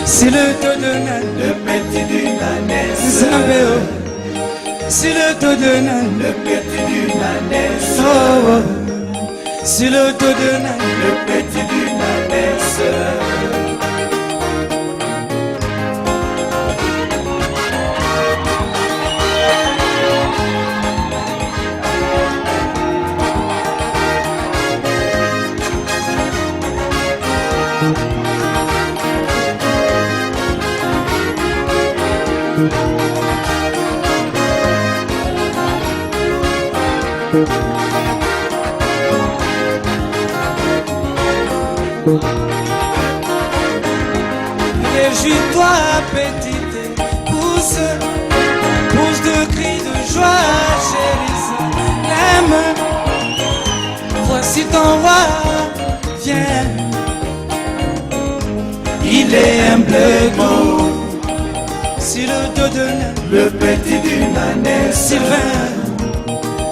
sur le dos de l'âne, Le petit d'une ânesse. Zambéo. Sur le dos de l'âne, Le petit d'une ânesse. oh, oh. Sur le dos de l'âne, Le petit d'une ânesse. réjouis-toi, petite épouse, pousse de cris de joie, Jérusalem. Voici ton roi, viens. Il est un bleu Sur le dos de l'âne, le petit d'une ânesse. Sylvain.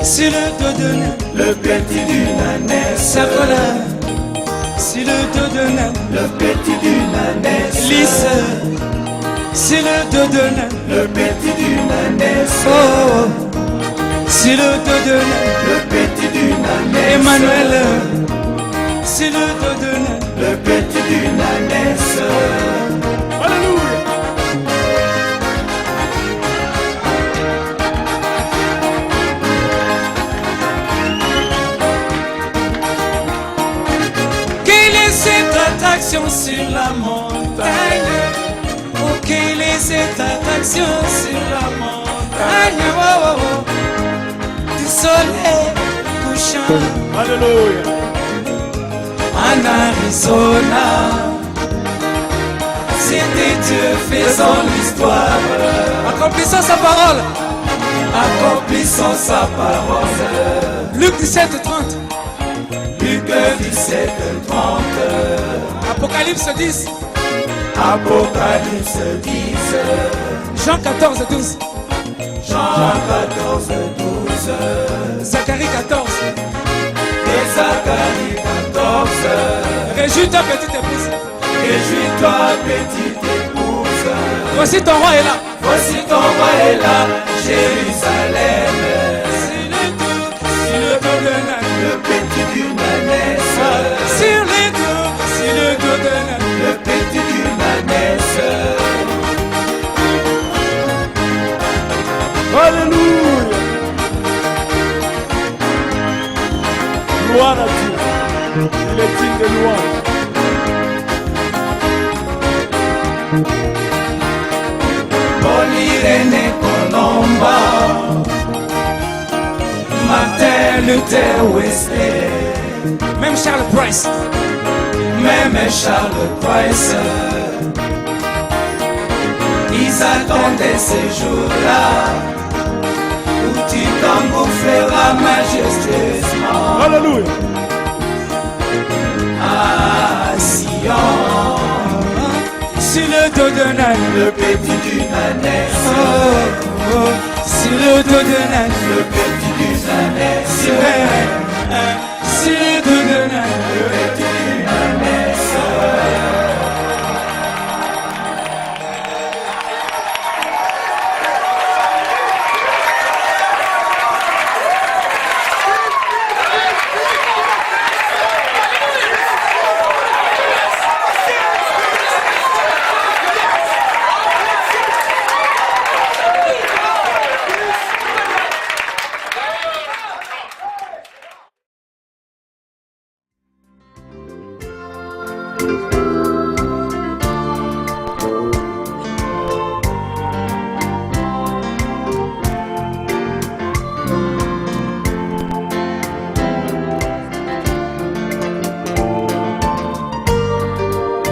Sur le dos de l'âne, Le petit d'une ânesse. Sakola. Sur le dos de l'âne, Le petit d'une ânesse. Lys. Sur le dos de l'âne, Le petit d'une ânesse. oh, oh. Sur le dos de l'âne, Le petit d'une ânesse. Emmanuel. Sur le dos de l'âne, Le petit d'une ânesse. alléluia. Quelle est cette attraction sur la montagne? Oh, quelle est cette attraction sur la montagne? Oh, oh, oh. Du soleil couchant Alléluia. en Arizona. C'était Dieu faisant l'histoire, accomplissant sa parole, Accomplissant sa parole. Luc 17, 30. Luc 17, 30. Apocalypse 10. Apocalypse 10. Jean 14, 12. Jean 14, 12. Zacharie 14. Et Zacharie 14. Réjouis-toi, petite épouse. Réjouis-toi, petite épouse. Voici ton roi est là. Voici ton roi est là, Jérusalem. Sur le dos de l'âne. Le petit d'une ânesse. Sur le dos de l'âne. Le petit d'une ânesse. Alléluia. Gloire à Dieu. Il est digne de louange. Paul-Irène Colomba, Martin Luther Wesley, Même Charles Price. même Charles Price. Ils attendaient ces jours-là où tu t'engouffreras majestueusement. Alléluia. À Sion, Sur le dos de l'âne. le petit d'une ânesse. Sur le dos de l'âne. Le petit d'une ânesse. Sur le dos de l'âne. Le petit d'une ânesse.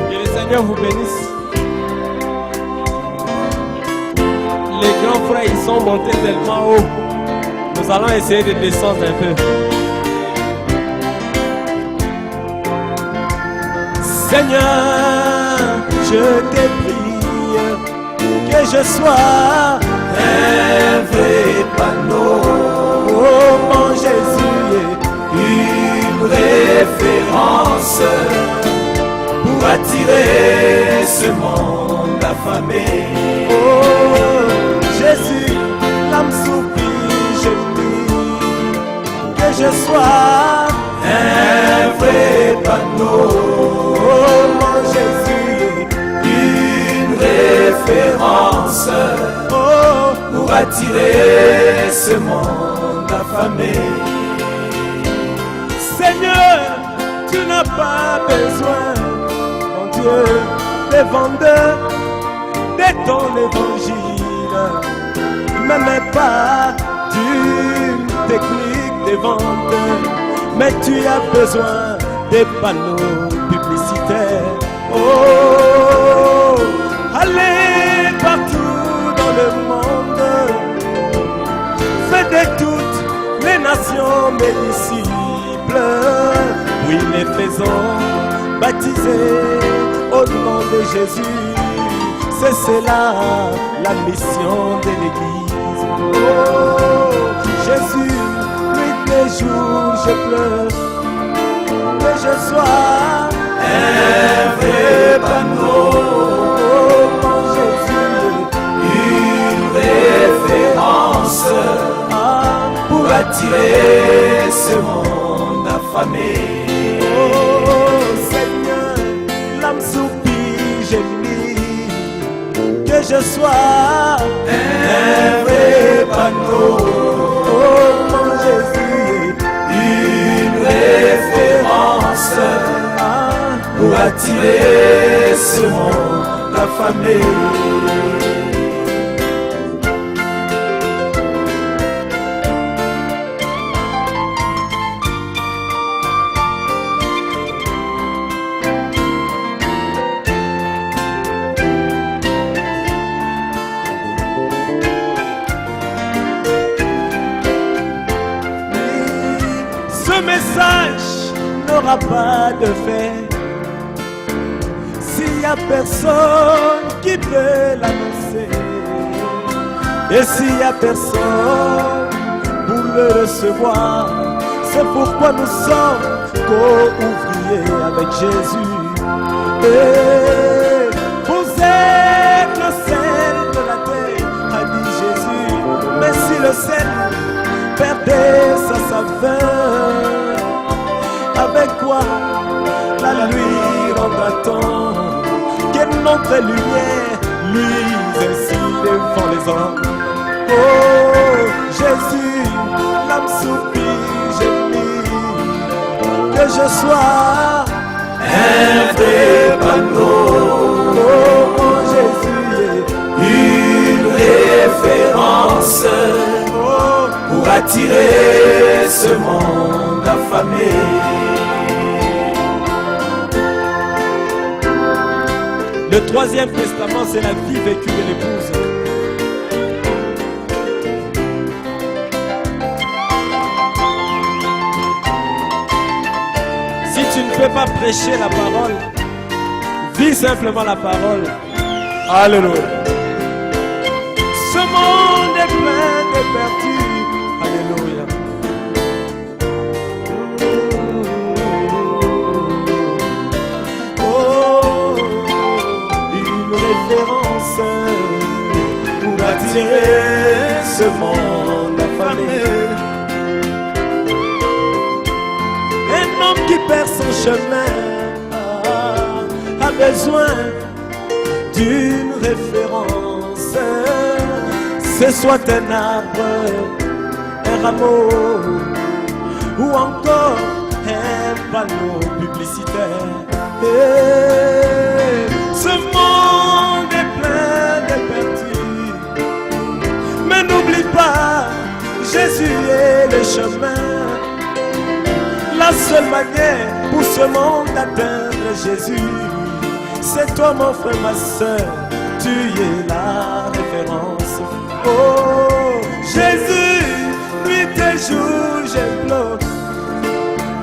Que le Seigneur vous bénisse. Les grands frères, ils sont montés tellement haut. Nous allons essayer de descendre un peu. Seigneur, je te prie que je sois Un vrai panneau, oh mon Jésus, une référence pour attirer ce monde affamé. oh Jésus, l'âme soupire, je prie que je sois Un vrai panneau, oh mon Jésus, une référence oh pour attirer ce monde affamé. Seigneur, tu n'as pas besoin, mon Dieu, des vendeurs de ton évangile, même pas d'une technique de vente, mais tu as besoin des panneaux publicitaires. Oh, allez partout dans le monde, fais de toutes les nations mes disciples. Oui, les faisons baptiser au nom de Jésus. C'est cela la mission de l'Église. Oh, Jésus, nuit et jour je pleure que je sois Un vrai panneau, oh mon Jésus, une référence pour attirer ce monde affamé. oh Seigneur, l'âme soupire, gémit, que je sois Un vrai panneau, oh mon Jésus, une référence pour attirer ce monde affamé. ce message n'aura pas de fait a personne qui peut l'annoncer, et s'il y a personne pour le recevoir, c'est pourquoi nous sommes co-ouvriers avec Jésus. Et vous êtes le sel de la terre, a dit Jésus. Mais si le sel perdait sa saveur, avec quoi la nuit rendra-t-on que notre lumière luise ainsi devant les hommes? Oh Jésus, l'âme soupire, gémit, que je sois un vrai panneau. Oh mon Jésus, une référence pour attirer ce monde affamé. Le troisième testament, c'est la vie vécue de l'épouse. Si tu ne peux pas prêcher la parole, vis simplement la parole. Alléluia. Ce monde est plein de perdus. Alléluia. Pour attirer ce monde affamé. Un homme qui perd son chemin a besoin d'une référence. Ce soit un arbre, un rameau ou encore un panneau publicitaire. Et ce monde est plein de perdus, mais n'oublie pas, Jésus est le chemin. La seule manière pour ce monde d'atteindre Jésus, c'est toi mon frère, ma soeur, tu es la référence. Oh Jésus, nuit et jour j'implore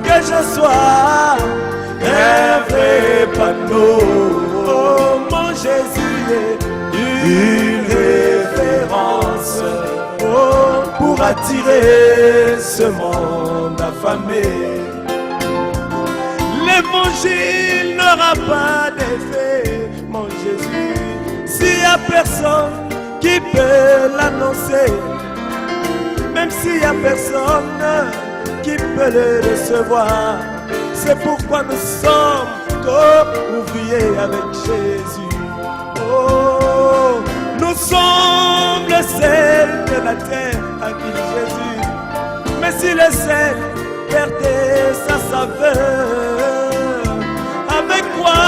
que je sois un vrai panneau. Oh mon Jésus est une référence, oh, pour attirer ce monde affamé. L'évangile n'aura pas d'effet, mon Jésus, s'il n'y a personne qui peut l'annoncer, même s'il n'y a personne qui peut le recevoir. C'est pourquoi nous sommes co-ouvriers avec Jésus. Oh, nous sommes le sel de la terre, a dit Jésus. Mais si le sel perdait sa saveur, avec quoi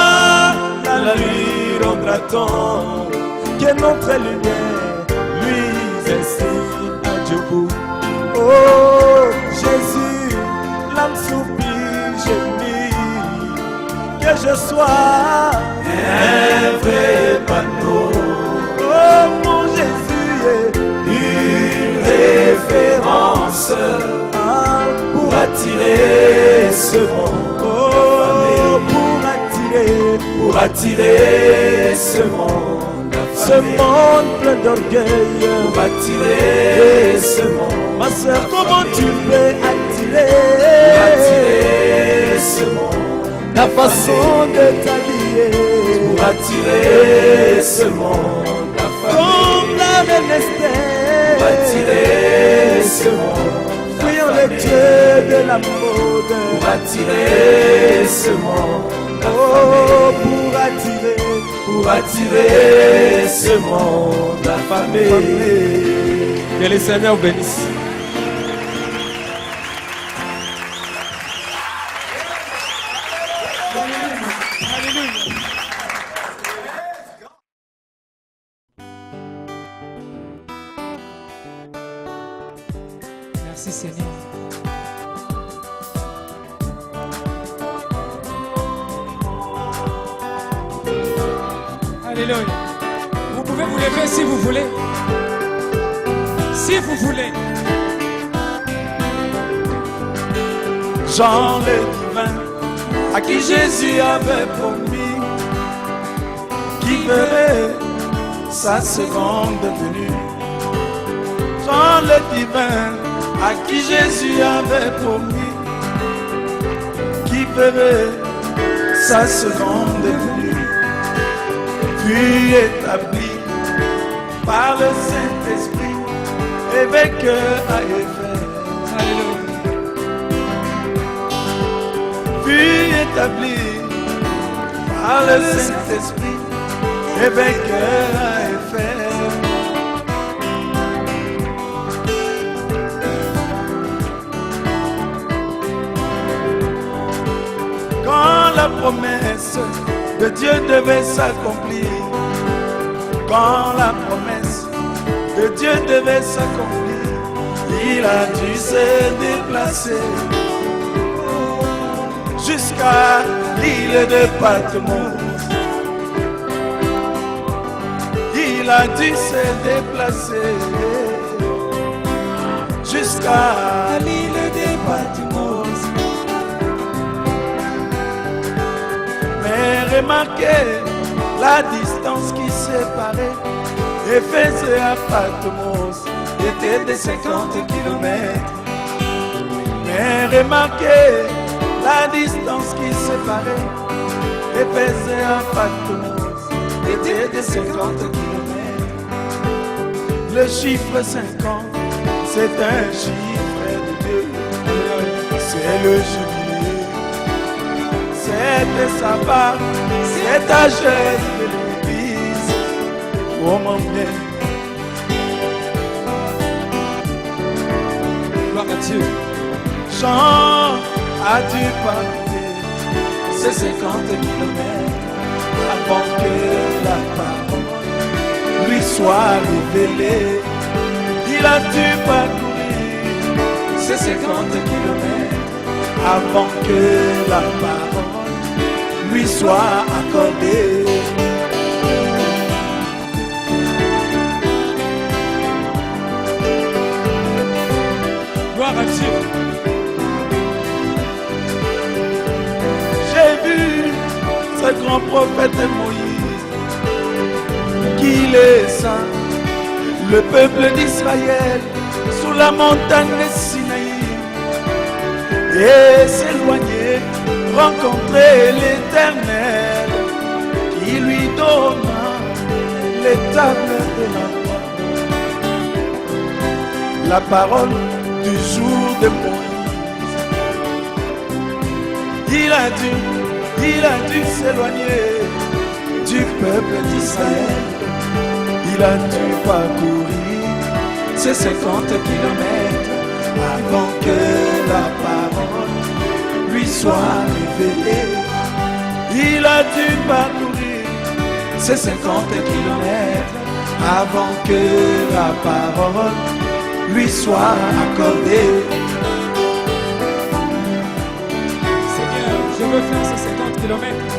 la nuit rendra-t-on que notre lumière luise ainsi à Djougou? Oh Jésus, l'âme soupire, gémit, que je sois un vrai panneau. Oh mon Jésus est une référence pour attirer ce monde. Oh, pour attirer ce monde affamé. Ce monde plein d'orgueil, pour attirer ce monde. Ma soeur, comment tu peux attirer ce monde? La façon de t'habiller, pour attirer ce monde affamé. Comme la reine Esther, pour attirer ce monde. Prions le Dieu de la mode, pour attirer ce monde. Oh, pour attirer ce monde affamé. Que le Seigneur bénisse. Merci Seigneur. Alléluia. Vous pouvez vous lever si vous voulez. Si vous voulez. Jean le divin, à qui Jésus avait promis verrait sa seconde venue. Jean le divin, à qui Jésus avait promis, qui verrait sa seconde venue, puis établi par le Saint-Esprit, évêque à Éphèse. Puis établi par le Saint-Esprit, évêque à Éphèse. Quand la promesse de Dieu devait s'accomplir, quand la promesse de Dieu devait s'accomplir, il a dû se déplacer jusqu'à l'île de Patmos. Il a dû se déplacer jusqu'à l'île de Patmos. Mais remarquez la distance qui séparait Éphèse à Patmos était de 50 kilomètres. Mais remarquez la distance qui séparait Éphèse à Patmos était de 50 kilomètres. Le chiffre 50, c'est un chiffre de Dieu. C'est le jubilé, c'est de sa part, c'est ta chaise de l'église. Oh mon bien, Gloire à Dieu. Jean a dû parcourir ces 50 kilomètres avant que la parole lui soit révélée. Il a dû parcourir ces 50 kilomètres avant que la parole lui soit accordée. Gloire à Dieu. J'ai vu ce grand prophète Moïse, qu'il est saint, le peuple d'Israël sous la montagne de Sinaï, et s'éloigner, rencontrer l'Éternel, qui lui donna les tables de la loi, la parole du jour de Moïse. Il a dû s'éloigner du peuple d'Israël. Il a dû parcourir ces 50 kilomètres avant que la parole lui soit révélée. Il a dû parcourir ces 50 kilomètres avant que la parole lui soit accordée. Seigneur, je veux faire ces 50 kilomètres.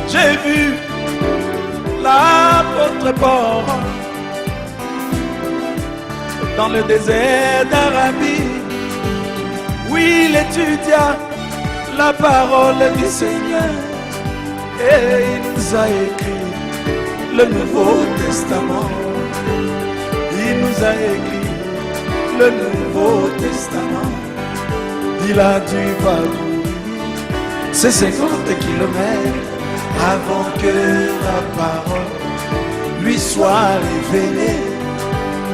J'ai vu l'apôtre Paul dans le désert d'Arabie, où il étudia la parole du Seigneur, et il nous a écrit le Nouveau Testament. Il nous a écrit le Nouveau Testament. Il a dû parcourir ces 50 kilomètres avant que la parole lui soit révélée.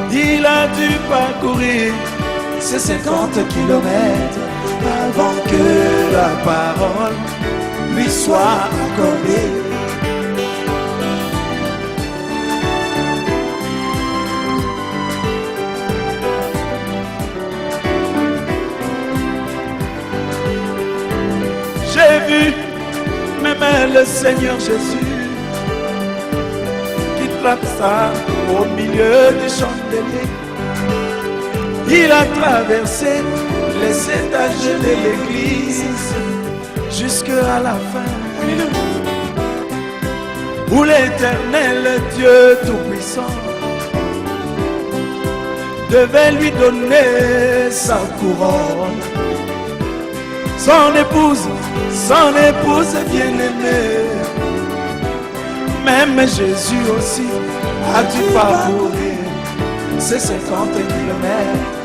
Il a dû parcourir ces 50 kilomètres avant que la parole lui soit accordée. J'ai vu même le Seigneur Jésus qui traversa au milieu du chandelier. Il a traversé les étages de l'église jusqu'à la fin, où l'Éternel Dieu Tout-Puissant devait lui donner sa couronne. son épouse bien-aimée. Même Jésus aussi a dû parcourir ces 50 kilomètres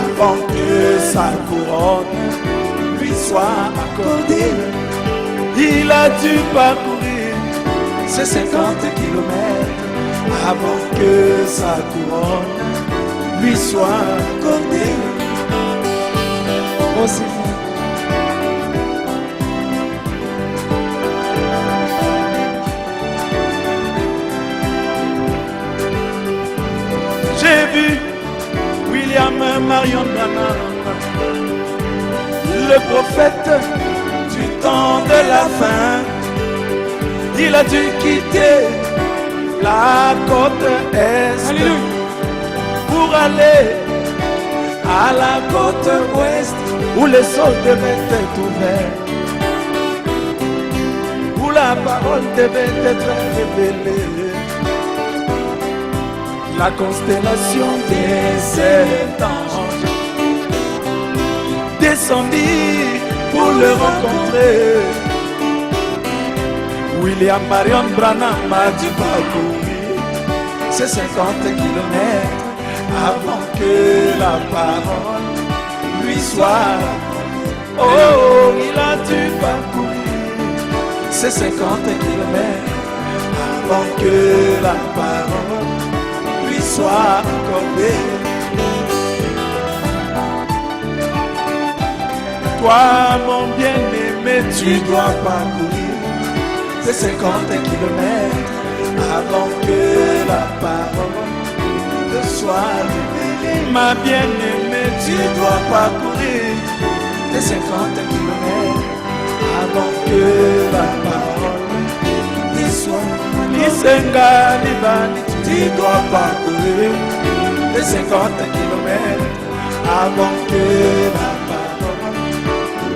avant que sa couronne lui soit accordée. Il a dû parcourir ces 50 kilomètres avant que sa couronne lui soit accordée. Oh Seigneur. J'ai vu William Marion Branham, le prophète du temps de la fin. Il a dû quitter la côte est. Alléluia. Pour aller à la côte ouest où les eaux devaient être ouvertes, où la parole devait être révélée. La constellation des 7 anges descendit pour le rencontrer. William Marion Branham a dû parcourir ces 50 kilomètres avant que la parole lui soit. Oh, il a dû parcourir ces 50 kilomètres avant que la parole soit accordé. Toi, mon bien-aimé, tu dois parcourir ces 50 kilomètres avant que la parole te soit révélée. Ma bien-aimée, tu dois parcourir ces 50 kilomètres avant que la parole te soit révélée. Tu dois parcourir les 50 kilomètres avant que la parole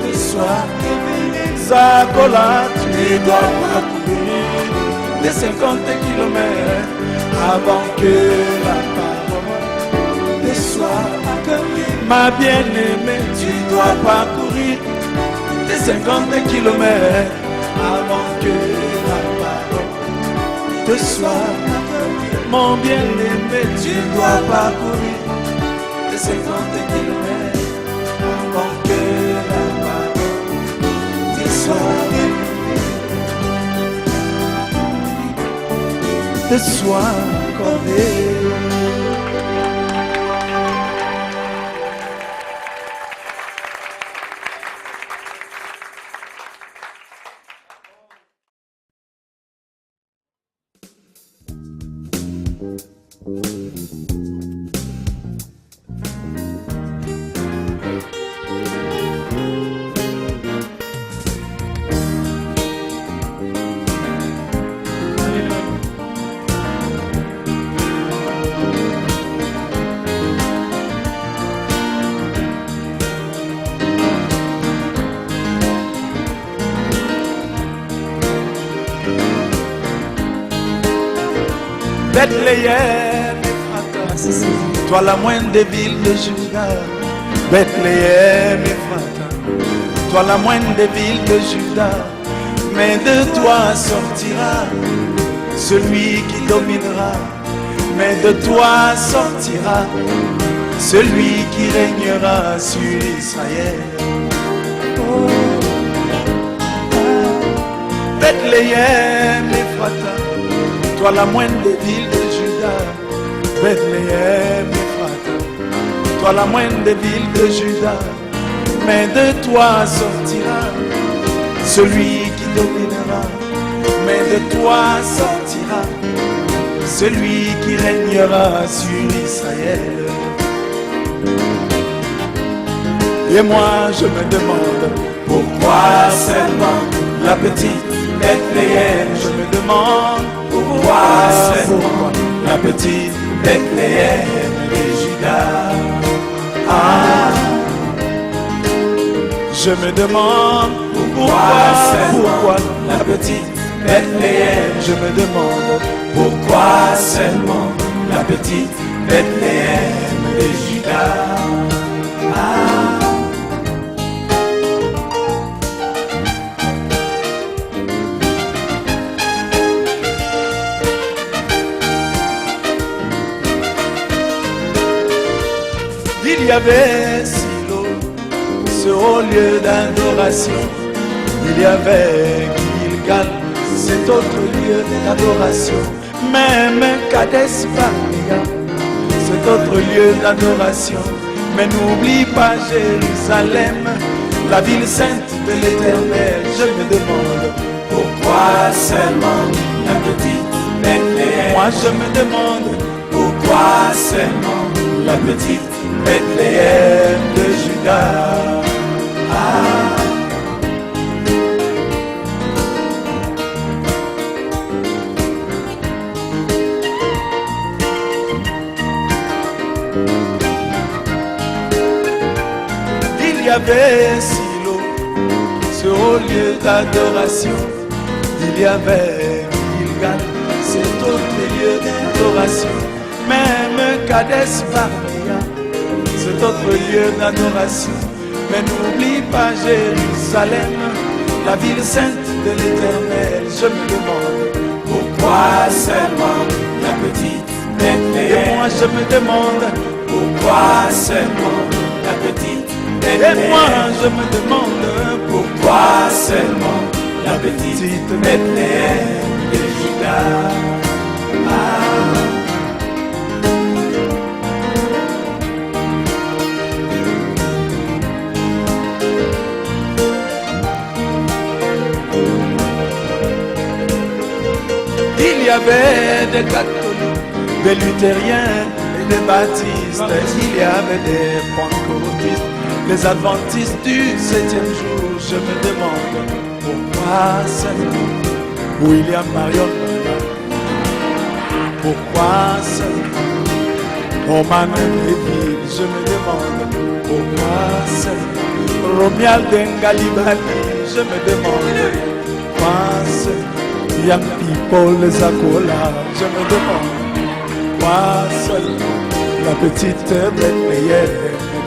te soit révélée. Zakola, tu dois parcourir les 50 kilomètres avant que la parole te soit accordée. Ma bien-aimée, tu dois parcourir les 50 kilomètres avant que la parole te soit accordée. Mon bien-aimé, tu dois parcourir les 50 kilomètres avant que la parole te soit révélée, te soit accordée. Bethléem, Ephrata, toi la moindre des villes de Juda. Bethléem, Ephrata, toi la moindre des villes de Juda. Mais de toi sortira celui qui dominera. Mais de toi sortira celui qui régnera sur Israël. Oh. Bethléem, Ephrata, toi la moindre des villes de Juda. Bethléem, Ephrata, toi la moindre des villes de Juda. Mais de toi sortira celui qui dominera. Mais de toi sortira celui qui régnera sur Israël. Et moi je me demande pourquoi seulement la petite Bethléem. Je me demande pourquoi seulement la petite Bethléem et Juda. Ah, je me demande pourquoi la petite Bethléem. Je me demande pourquoi seulement la petite Bethléem et Juda. Ah. Il y avait Silo, ce haut lieu d'adoration. Il y avait Gilgal, cet autre lieu d'adoration. Même Kadesh Barnea, cet autre lieu d'adoration. Mais n'oublie pas Jérusalem, la ville sainte de l'Éternel. Je me demande Pourquoi seulement la petite Bethléem? moi je me demande Pourquoi seulement la petite Bethléem de Juda. Il y avait Silo, ce haut lieu d'adoration. Il y avait Gilgal, cet autre lieu d'adoration. Même Kadesh Barnea, cet autre lieu d'adoration. Mais n'oublie pas Jérusalem, la ville sainte de l'Éternel. Je me demande Pourquoi seulement la petite Bethléem? et moi je me demande Pourquoi seulement la petite et Bethléem? moi je me demande Pourquoi seulement la petite Bethléem de Juda? Il y avait des catholiques, des luthériens et des baptistes. Il y avait des pentecôtistes, des adventistes du 7e jour. Je me demande pourquoi seulement William Marion, pourquoi seulement Roman Neville. Je me demande pourquoi seulement Romuald Ngalibali. Je me demande pourquoi seulement Young people Zakola. Je me demande pourquoi seulement la petite Bethléem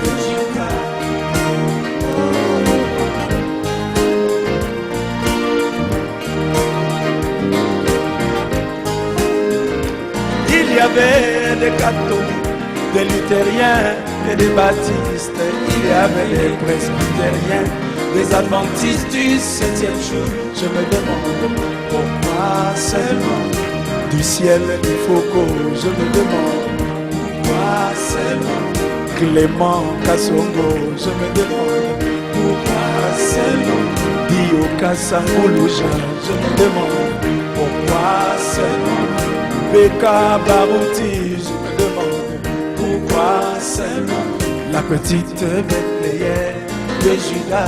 de Juda. Il y avait des catholiques, des luthériens et des baptistes. Il y avait des presbytériens, des adventistes du 7e jour. Je me demande pourquoi seulement du ciel du Foucault. Je me demande pourquoi seulement Clément Kassongo. Je me demande pourquoi seulement Dio Kassamoulouja. Je me demande pourquoi seulement Beka Barouti. Je me demande pourquoi seulement la petite Bethléem de Juda.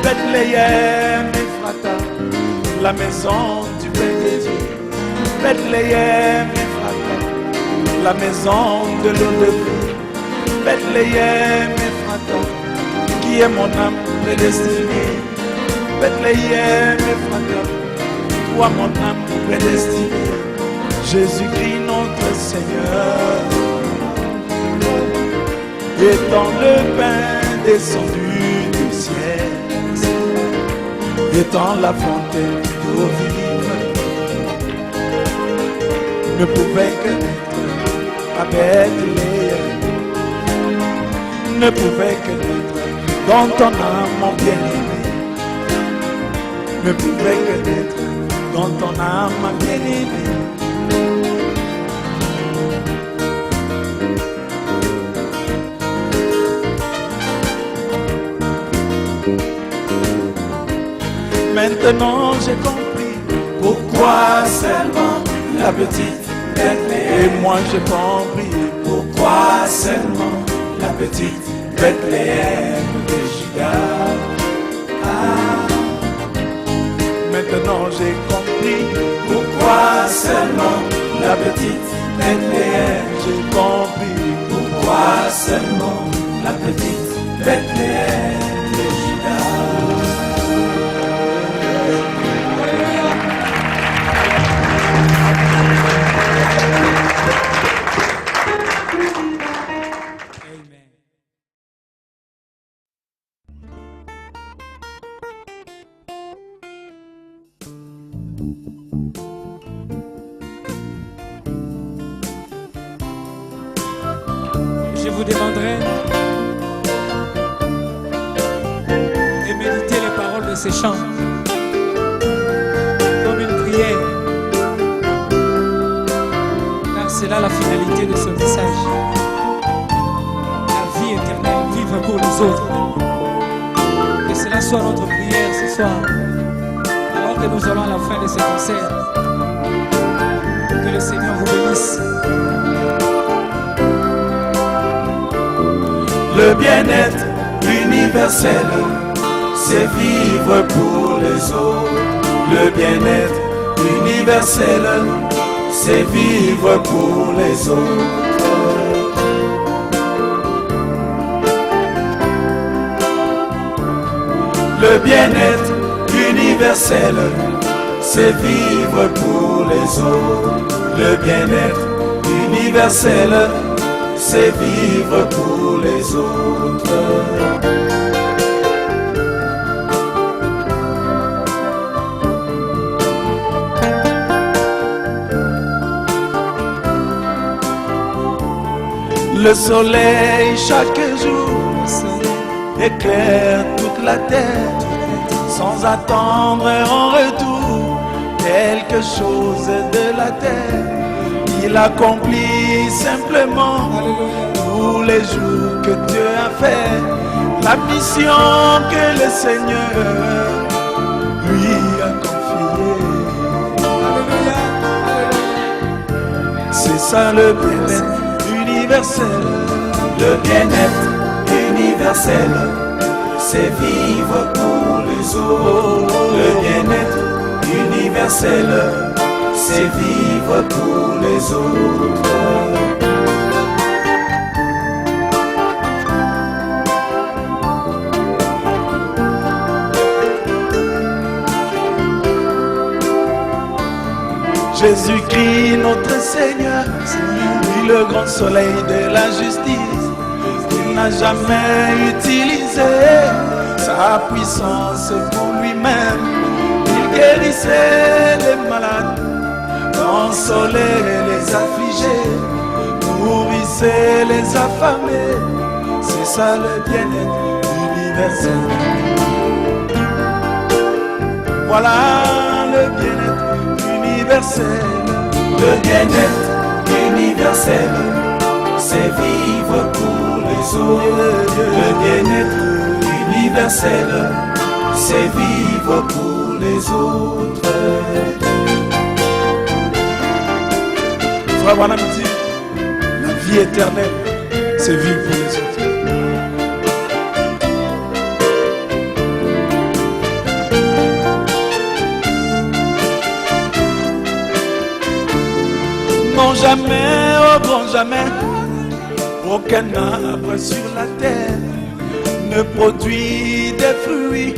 Bethléem Ephrata, la maison du Père de Dieu. Bethléem Ephrata, la maison de l'eau de vie. Bethléem Ephrata, qui est mon âme prédestinée. Bethléem Ephrata, toi mon âme prédestinée. Jésus-Christ notre Seigneur, étant le pain descendu du ciel, étant la fontaine d'eau vive, ne pouvait que naître à Bethléem, ne pouvait que naître dans ton âme, mon bien-aimé, ne pouvait que naître dans ton âme, ma bien-aimée. Maintenant j'ai compris Pourquoi seulement la petite Bethléem? et moi j'ai compris Pourquoi seulement la petite Bethléem de Juda? maintenant j'ai compris Pourquoi seulement la petite Bethléem? j'ai compris Pourquoi seulement la petite Bethléem de Juda? Je vous demanderai de méditer les paroles de ces chants comme une prière, car c'est là la finalité de ce message. La vie éternelle, vivre pour les autres. Que cela soit notre prière ce soir, alors que nous allons à la fin de ce concert. Que le Seigneur vous bénisse. Le bien-être universel, c'est vivre pour les autres. Le bien-être universel, c'est vivre pour les autres. Le bien-être universel, c'est vivre pour les autres. Le bien-être universel, c'est vivre pour les autres. Le soleil chaque jour éclaire toute la terre, sans attendre en retour quelque chose de la terre. Il accomplit simplement tous les jours que Dieu a fait la mission que le Seigneur lui a confiée. C'est ça le bien-être universel. Le bien-être universel, c'est vivre pour les autres. Le bien-être universel, c'est vivre pour les autres. Jésus-Christ notre Seigneur, lui le grand soleil de la justice, il n'a jamais utilisé sa puissance pour lui-même. Il guérissait les malades, consolait les affligés, nourrissait les affamés. C'est ça le bien-être universel. Voilà le bien-être universel. Le bien-être universel, c'est vivre pour les autres. Le bien-être universel, c'est vivre pour les autres. Frère Branham dit, la vie éternelle, c'est vivre pour les autres. Non jamais, oh bon jamais, aucun arbre sur la terre ne produit des fruits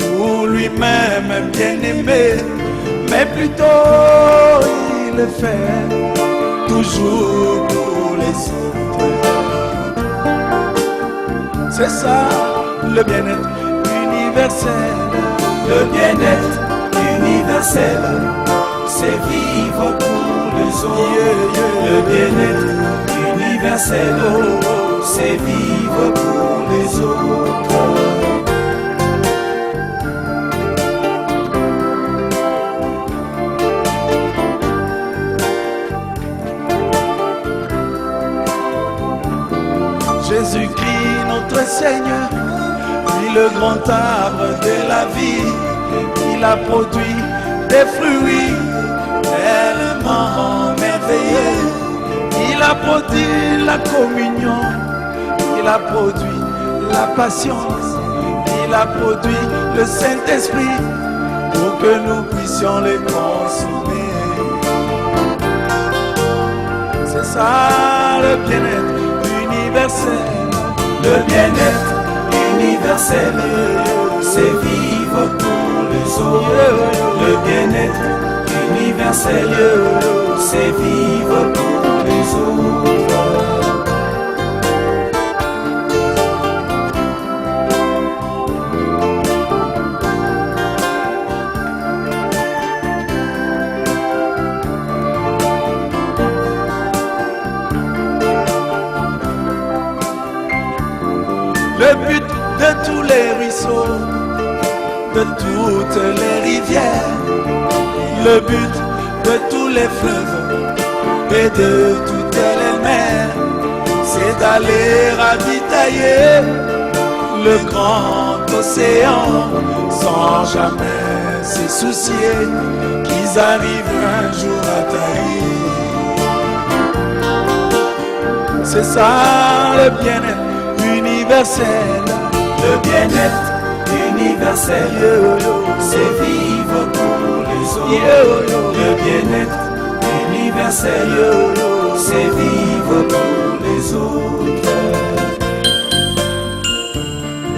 pour lui-même bien-aimé, mais plutôt il le fait toujours pour les autres. C'est ça le bien-être universel. Le bien-être universel, c'est vivre pour les autres. Le bien-être universel, c'est vivre pour les autres. Jésus-Christ notre Seigneur, lui le grand arbre de la vie, il a produit des fruits tellement merveilleux. Il a produit la communion, il a produit la patience, il a produit le Saint-Esprit pour que nous puissions les consommer. C'est ça le bien-être universel. Le bien-être universel, c'est vivre pour les autres. Le bien-être universel, c'est vivre pour les autres. le but de tous les ruisseaux, de toutes les rivières, le but de tous les fleuves et de toutes les mers, c'est d'aller ravitailler le grand océan sans jamais se soucier qu'ils arrivent un jour à tailler. C'est ça le bien-être universel, le bien-être universel, c'est vivre pour les autres. Le bien-être universel, c'est vivre pour les autres.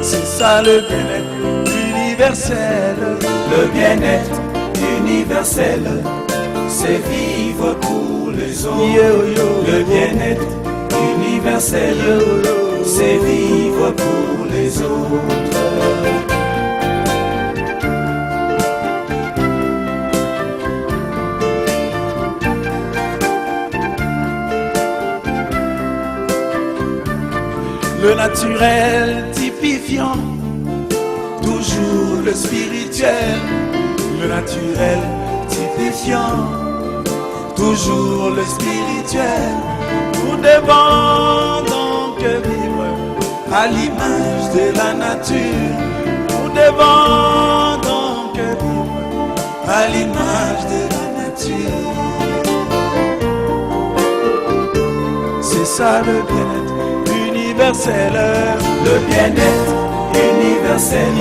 C'est ça le bien-être universel, le bien-être universel, c'est vivre pour les autres. Le bien-être universel, c'est vivre pour les autres. Le naturel typifiant toujours le spirituel, le naturel typifiant toujours le spirituel. Nous devons donc vivre à l'image de la nature. Nous devons donc vivre à l'image de la nature. C'est ça le bien-être universel, le bien-être universel,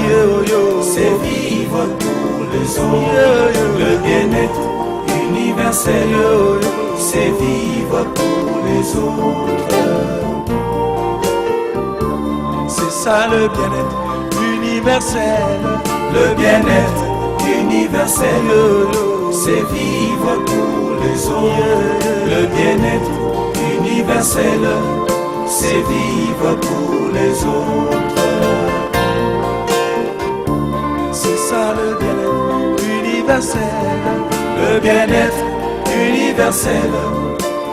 c'est vivre pour les autres. Le bien-être universel, c'est vivre pour les autres. C'est ça le bien-être universel, le bien-être universel, c'est vivre pour les autres. Le bien-être universel, c'est vivre pour les autres. C'est ça le bien-être universel, le bien-être universel,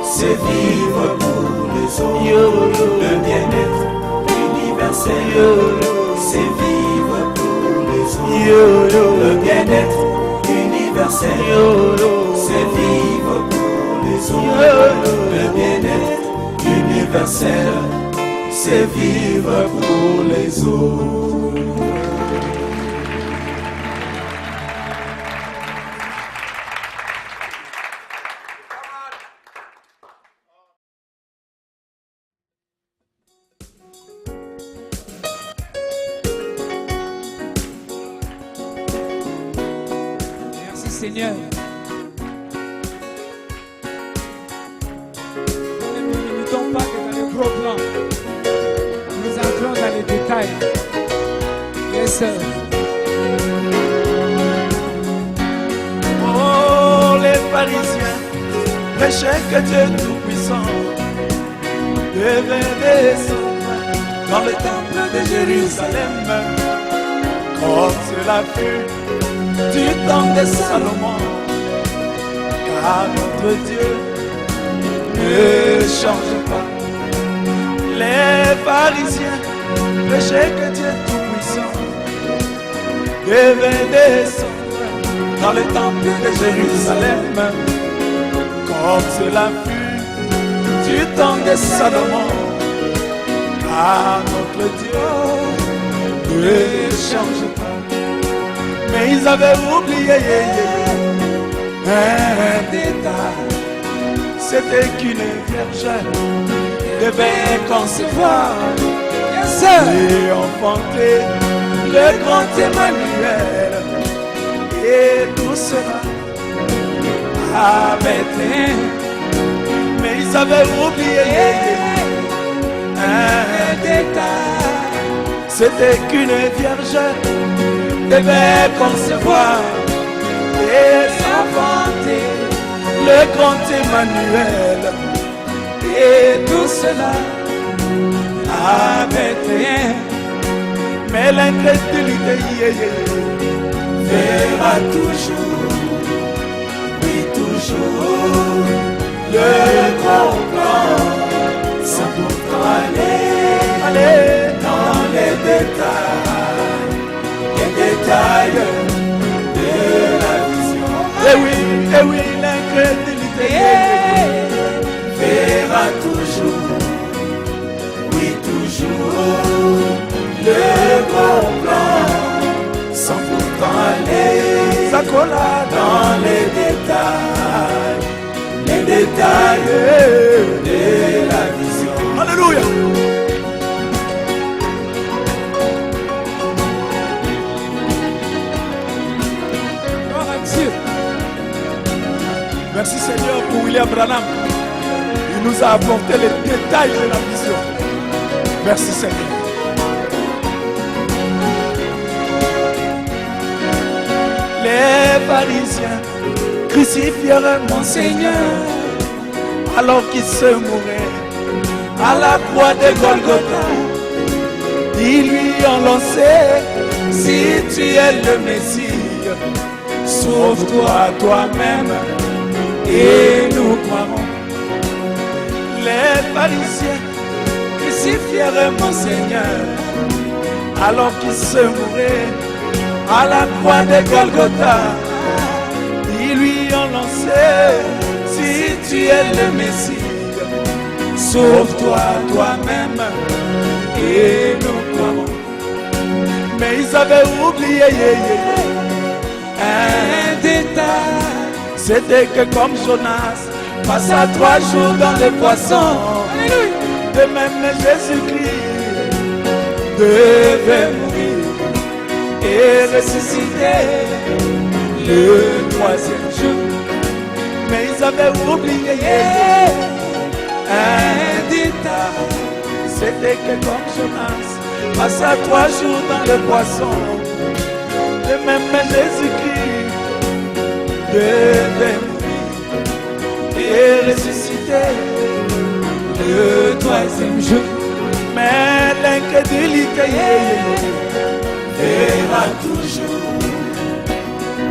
c'est vivre pour les autres. Le bien-être universel, c'est vivre pour les autres. Le bien-être universel, c'est vivre pour les autres. Le bien-être universel, c'est vivre pour les autres. Merci Seigneur. Nous ne nous limitons pas que dans le gros plan. Nous entrons dans les détails. Yes, sir. Oh, les pharisiens prêchaient que Dieu Tout-Puissant devait descendre dans le temple de Jérusalem, comme cela fut du temps de Salomon, car notre Dieu ne change pas. Les pharisiens prêchaient que Dieu Tout-Puissant devait descendre dans le temple de Jérusalem, comme cela fut du temps de Salomon, car notre Dieu ne change pas. Mais ils avaient oublié un détail, c'était qu'une vierge devait concevoir et enfanter le grand Emmanuel, et tout sera à Bethléem. Mais ils avaient oublié un détail, c'était qu'une vierge devait concevoir et s'enfanter le grand Emmanuel, et tout cela à Bethléem. Mais l'incrédulité verra toujours, oui toujours, le grand plan, sans pourtant aller dans là dans les détails de la vision. Alléluia. Gloire à Dieu. Merci Seigneur pour William Branham. Il nous a apporté les détails de la vision. Merci Seigneur. Les pharisiens crucifièrent mon Seigneur alors qu'il se mourait à la croix de Golgotha. Ils lui ont lancé: si tu es le Messie, sauve-toi toi-même et nous croirons. Les pharisiens crucifièrent mon Seigneur alors qu'il se mourait à la croix de Golgotha. Ils lui ont lancé: si tu es le Messie, sauve-toi toi-même et nous croirons. Mais ils avaient oublié un détail. C'était que comme Jonas passa 3 jours dans les poissons, de même Jésus-Christ devait mourir et ressusciter le 3e jour. Mais ils avaient oublié un détail. C'était que comme Jonas passa 3 jours dans le poisson, de même Jésus-Christ devait mourir et ressusciter le 3e jour. Mais l'incrédulité verra toujours,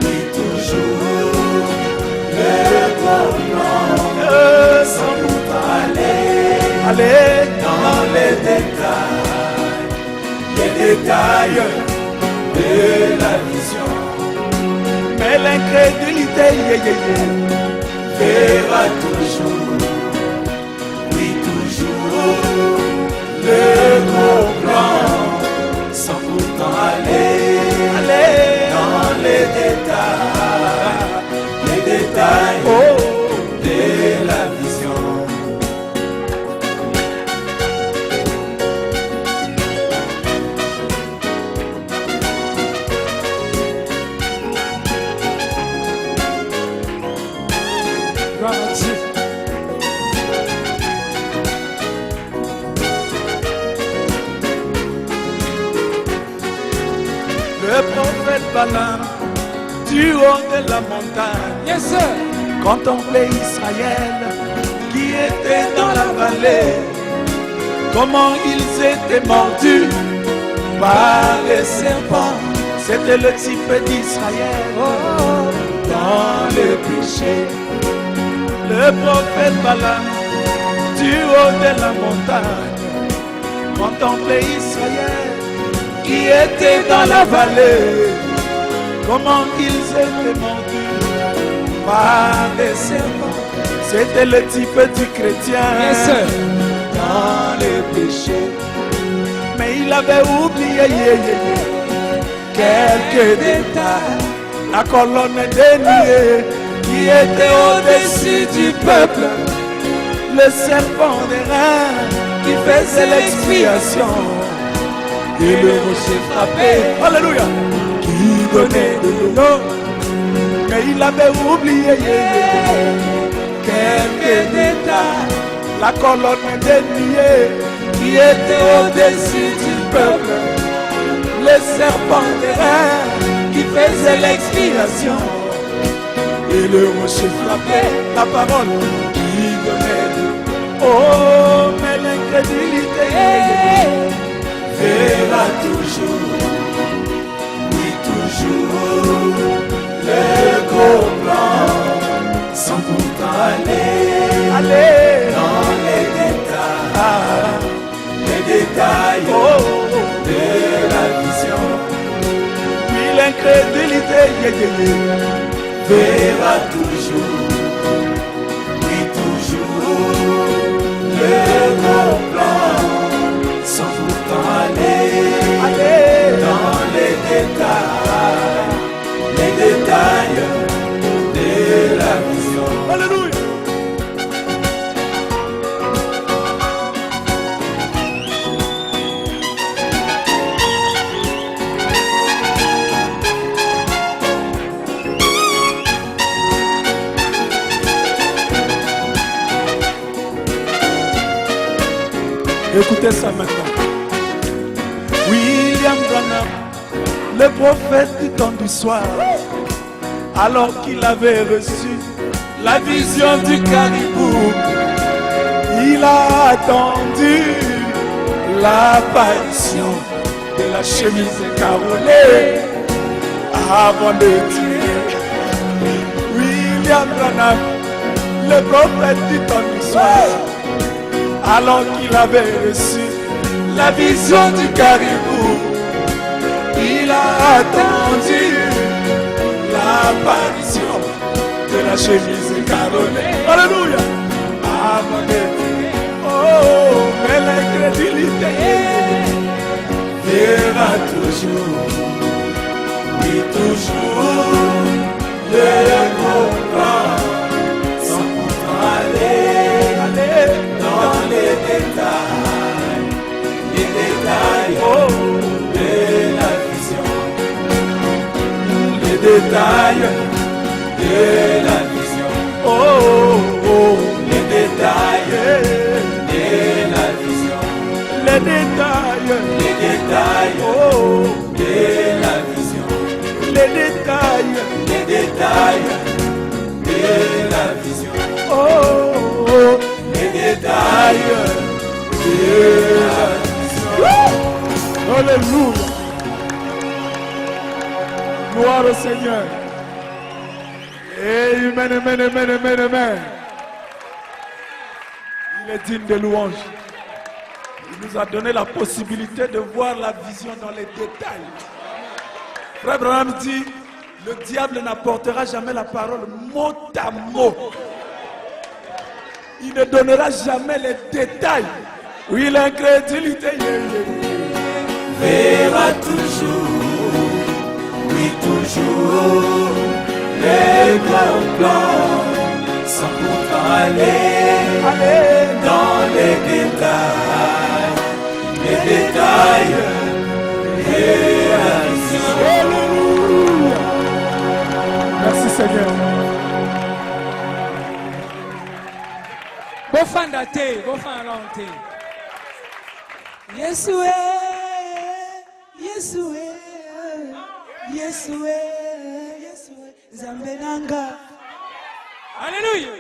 oui toujours, le bonheur sans pourtant aller dans les détails de la vision. Mais l'incrédulité verra toujours, oui toujours, le gros plan sans pourtant aller dans les détails de la vision. Gloire à Dieu. Le prophète Balaam, du haut de la montagne, Yes, sir. contemplait Israël qui était dans la vallée. Comment ils étaient mordus par les serpents. C'était le type d'Israël dans le péché. Le prophète Balaam, du haut de la montagne, contemplait Israël qui était dans la vallée. Comment ils étaient mordus par des serpents. C'était le type du chrétien Yes, sir. dans le péché. Mais il avait oublié quelques détails. La colonne de nuée qui était au-dessus du peuple, le serpent des reins qui faisait l'expiation, et le rocher frappé, alléluia, qui donnait de l'eau. Mais il avait oublié quelques détails. La colonne de nuée qui était au-dessus du peuple, le serpent des reins qui faisait l'expiation, et le rocher frappé, la parole qui donnait de l'eau. Oh, mais l'incrédulité verra toujours, oui toujours, le gros plan, sans pourtant aller dans les détails de la vision. Oui, l'incrédulité verra toujours, oui toujours, le gros plan, sans pourtant aller dans les détails Écoutez ça maintenant. William Branham, le prophète du temps du soir, alors qu'il avait reçu la vision du caribou, il a attendu l'apparition de la chemise carolée avant de tuer. William Branham, le prophète du temps du soir, alors qu'il avait reçu la vision du caribou, il a attendu l'apparition de la chemise carolée. Alléluia. Avant de dire, oh, mais l'incrédulité verra toujours, oui toujours, le comprendre sans pourtant aller dans les détails oh, de la vision, les détails de la vision, oh, oh, les détails de la vision, les détails, oh, de la vision, les détails de la vision, oh, oh, les détails de la vision. Alléluia. Gloire au Seigneur. Amen, amen, amen, amen, amen. Il est digne de louange. Il nous a donné la possibilité de voir la vision dans les détails. Frère Branham dit, le diable n'apportera jamais la parole mot à mot. Il ne donnera jamais les détails. Oui, l'incrédulité verra toujours, oui toujours, les grands plans, sans pourtant aller dans les détails de la vision. Merci Seigneur. Bofanda te, bofanda te. Yesue, Yesue, Yesue, Yesue, Zambenanga. Alléluia.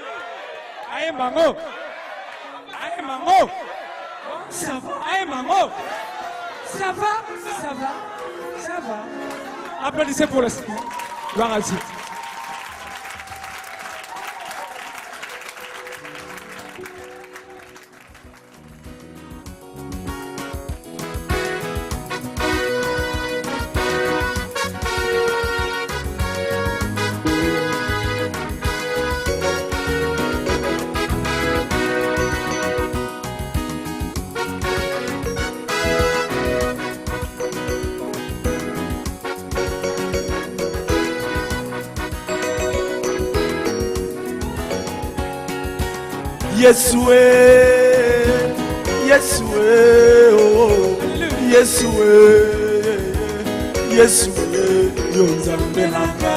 Aïe mango, aïe mango. Ça va, aïe mango. Ça va, ça va, ça va. Applaudissez pour le Seigneur. Gloire à Dieu. Yesue, Yesue, oh, Yesue, Yesue, Yonzambelanga.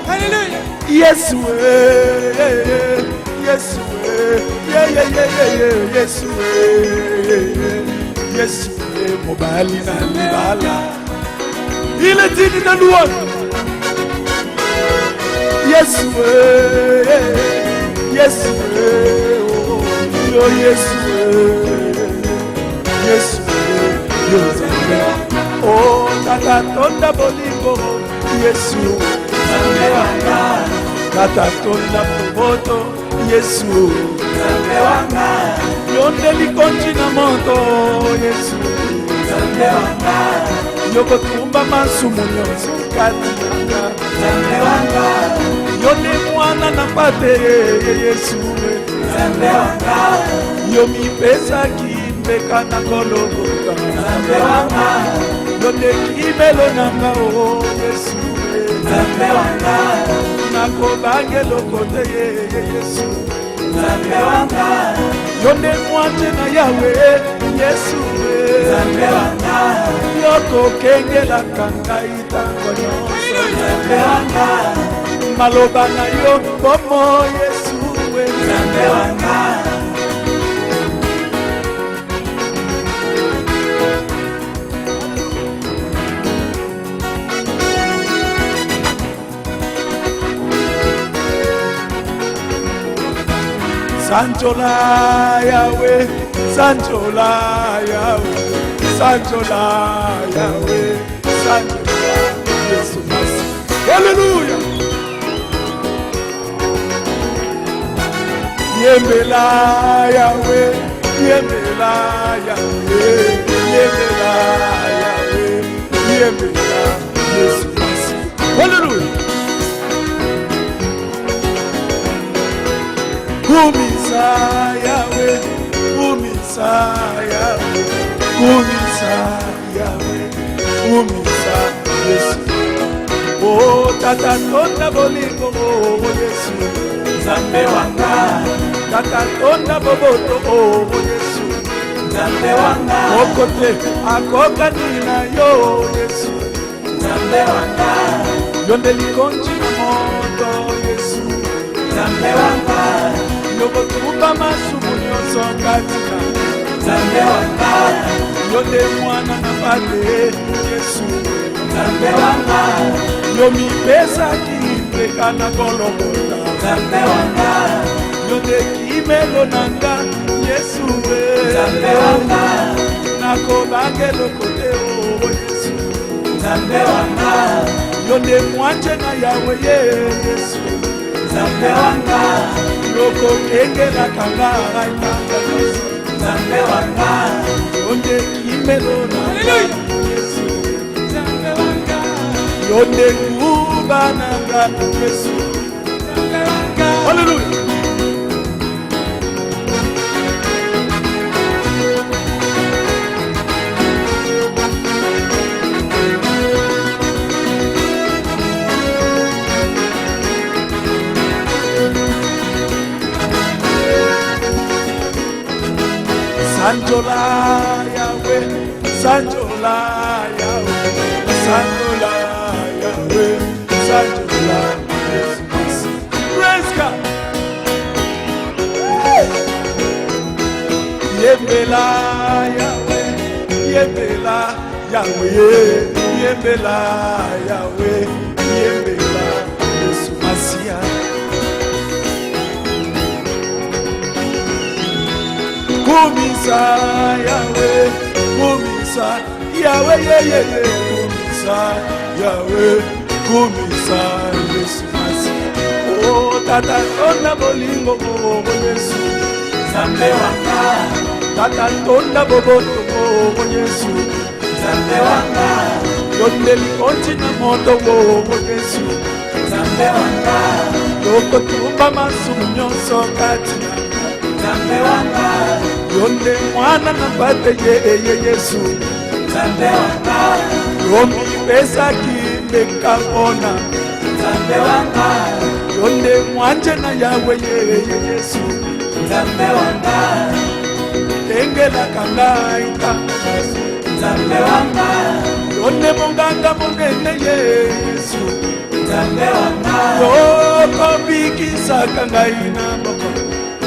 Alléluia. Yesue, Yesue, Yesue, Yesue, Mobali na libala. Il est digne de louange. Yesue, Yesue, oh, Yesue, Yesue, Yesue, oh, Tata Tonda Bolingo, Yesue, Tata Tonda Boboto, Yesue, Yonde Likonchina Moto, Yesue, Yoko Tumba Masumu Nyonso Katinanga, Yone mwana na pate Yesu Yomi pesa kimbeka na kologota Yone kimelo nanga o Yesu Nako bange lokote Yesu Yone mwate na Yahweh Yesu Yoko kenge la kanga itango nyonso Maloba na yo pomo Yesu Yahweh, Nzambe wanga. Sanchola Yahweh, Sanchola Yahweh, Sanchola Yahweh, Sanchola Jesus Masi. Hallelujah. Yembela Yahweh, Yembela Yahweh, Yembela Yahweh, Yembela Jesus Masi. Hallelujah. Kumisa Yahweh, Kumisa Yahweh, Kumisa Yahweh, Kumisa Yesu. Oh, Tata Tonda Bolingo, oh Yesu, Nzambe wanga. Tata Tonda Boboto, oh Yesu, Nzambe wanga. Okote, Akoka Nina, yo Yesu, Nzambe wanga. Yonde Likonchi na moto, Yesu, Nzambe wanga. Yobotuba masumu nyonso katika Nzambe wanga. Yonde mwana na bate Yesu, Nzambe wanga. Yomipesa kimpeka na Golgotha, Nzambe wanga. Yonde kimelo nanga Yesu, Nzambe wanga. Nako bangelo kote o Yesu, Nzambe wanga. Yonde mwache na Yahweh Yesu, Nzambe wanga. Yoko kengela kangara itanga Yesu, Nzambe wanga. Yonde kimelo nanga Yesu, Nzambe wanga. Yonde kuba nanga Yesu. Nzambe wanga. Hallelujah. Sanchola Yahweh, Sanchola Yahweh, Sanchola Yahweh, Sanchola Jesus. Praise God. Yembela Yahweh, Yembela Yahweh, Yembela Yahweh, Yembela Jesus Masia. Kumisa Yahweh, Kumisa Yahweh, Kumisa Yahweh, Kumisa Yesu Masi. Oh, Tata Tonda Bolingo, oh Yesu, Nzambe wanga. Tata Tonda Boboto, oh Yesu, Nzambe wanga. Yonde Likonchi na moto, oh Yesu, Nzambe wanga. Yoko tumba masumu nyonso katina, Nzambe wanga. Yonde mwana na bate Yesu, Nzambe wanga. Yomi pesa kimbeka ona, Nzambe wanga. Yonde mwanje na Yahweh Yesu, Nzambe wanga. Tengela kangaita, Nzambe wanga. Yonde monganga monene Yesu, Nzambe wanga. Yoko bikisa kangaina moko,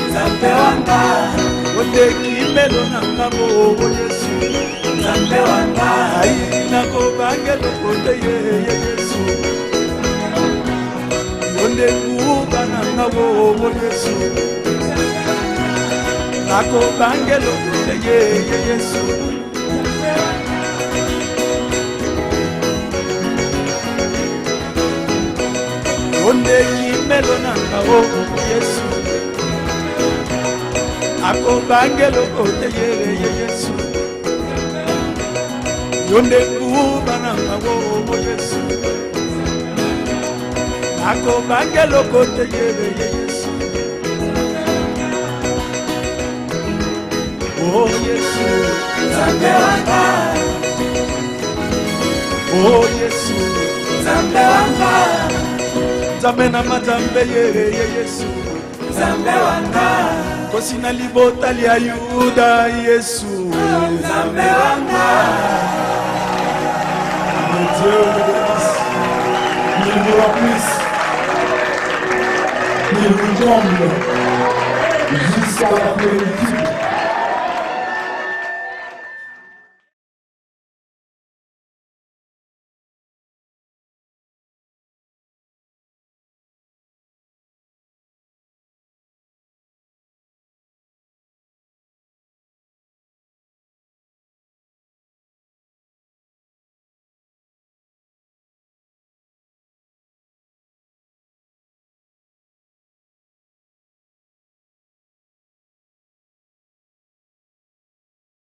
Nzambe wanga. Yonde kimelo nanga mo Yesu, Nzambe wanga. Aina ko bangelo kote Yesu, Yonde kuba nanga mo Yesu, Nako bangelo kote Yesu. Yonde kimelo nanga mo Yesu, Ako bangelo kote Yesu, Yonde kuba nanga mo Yesu, Ako bangelo kote Yesu. Oh Yesu, Nzambe wanga. oh Yesu, Nzambe wanga. Nzambe na mazambe Yesu, Nzambe wanga. Kosi na libota lia Yuda Yesu, Nzambe wanga. Mon Dieu, il nous remplisse, il nous comble. jusqu'à la plénitude.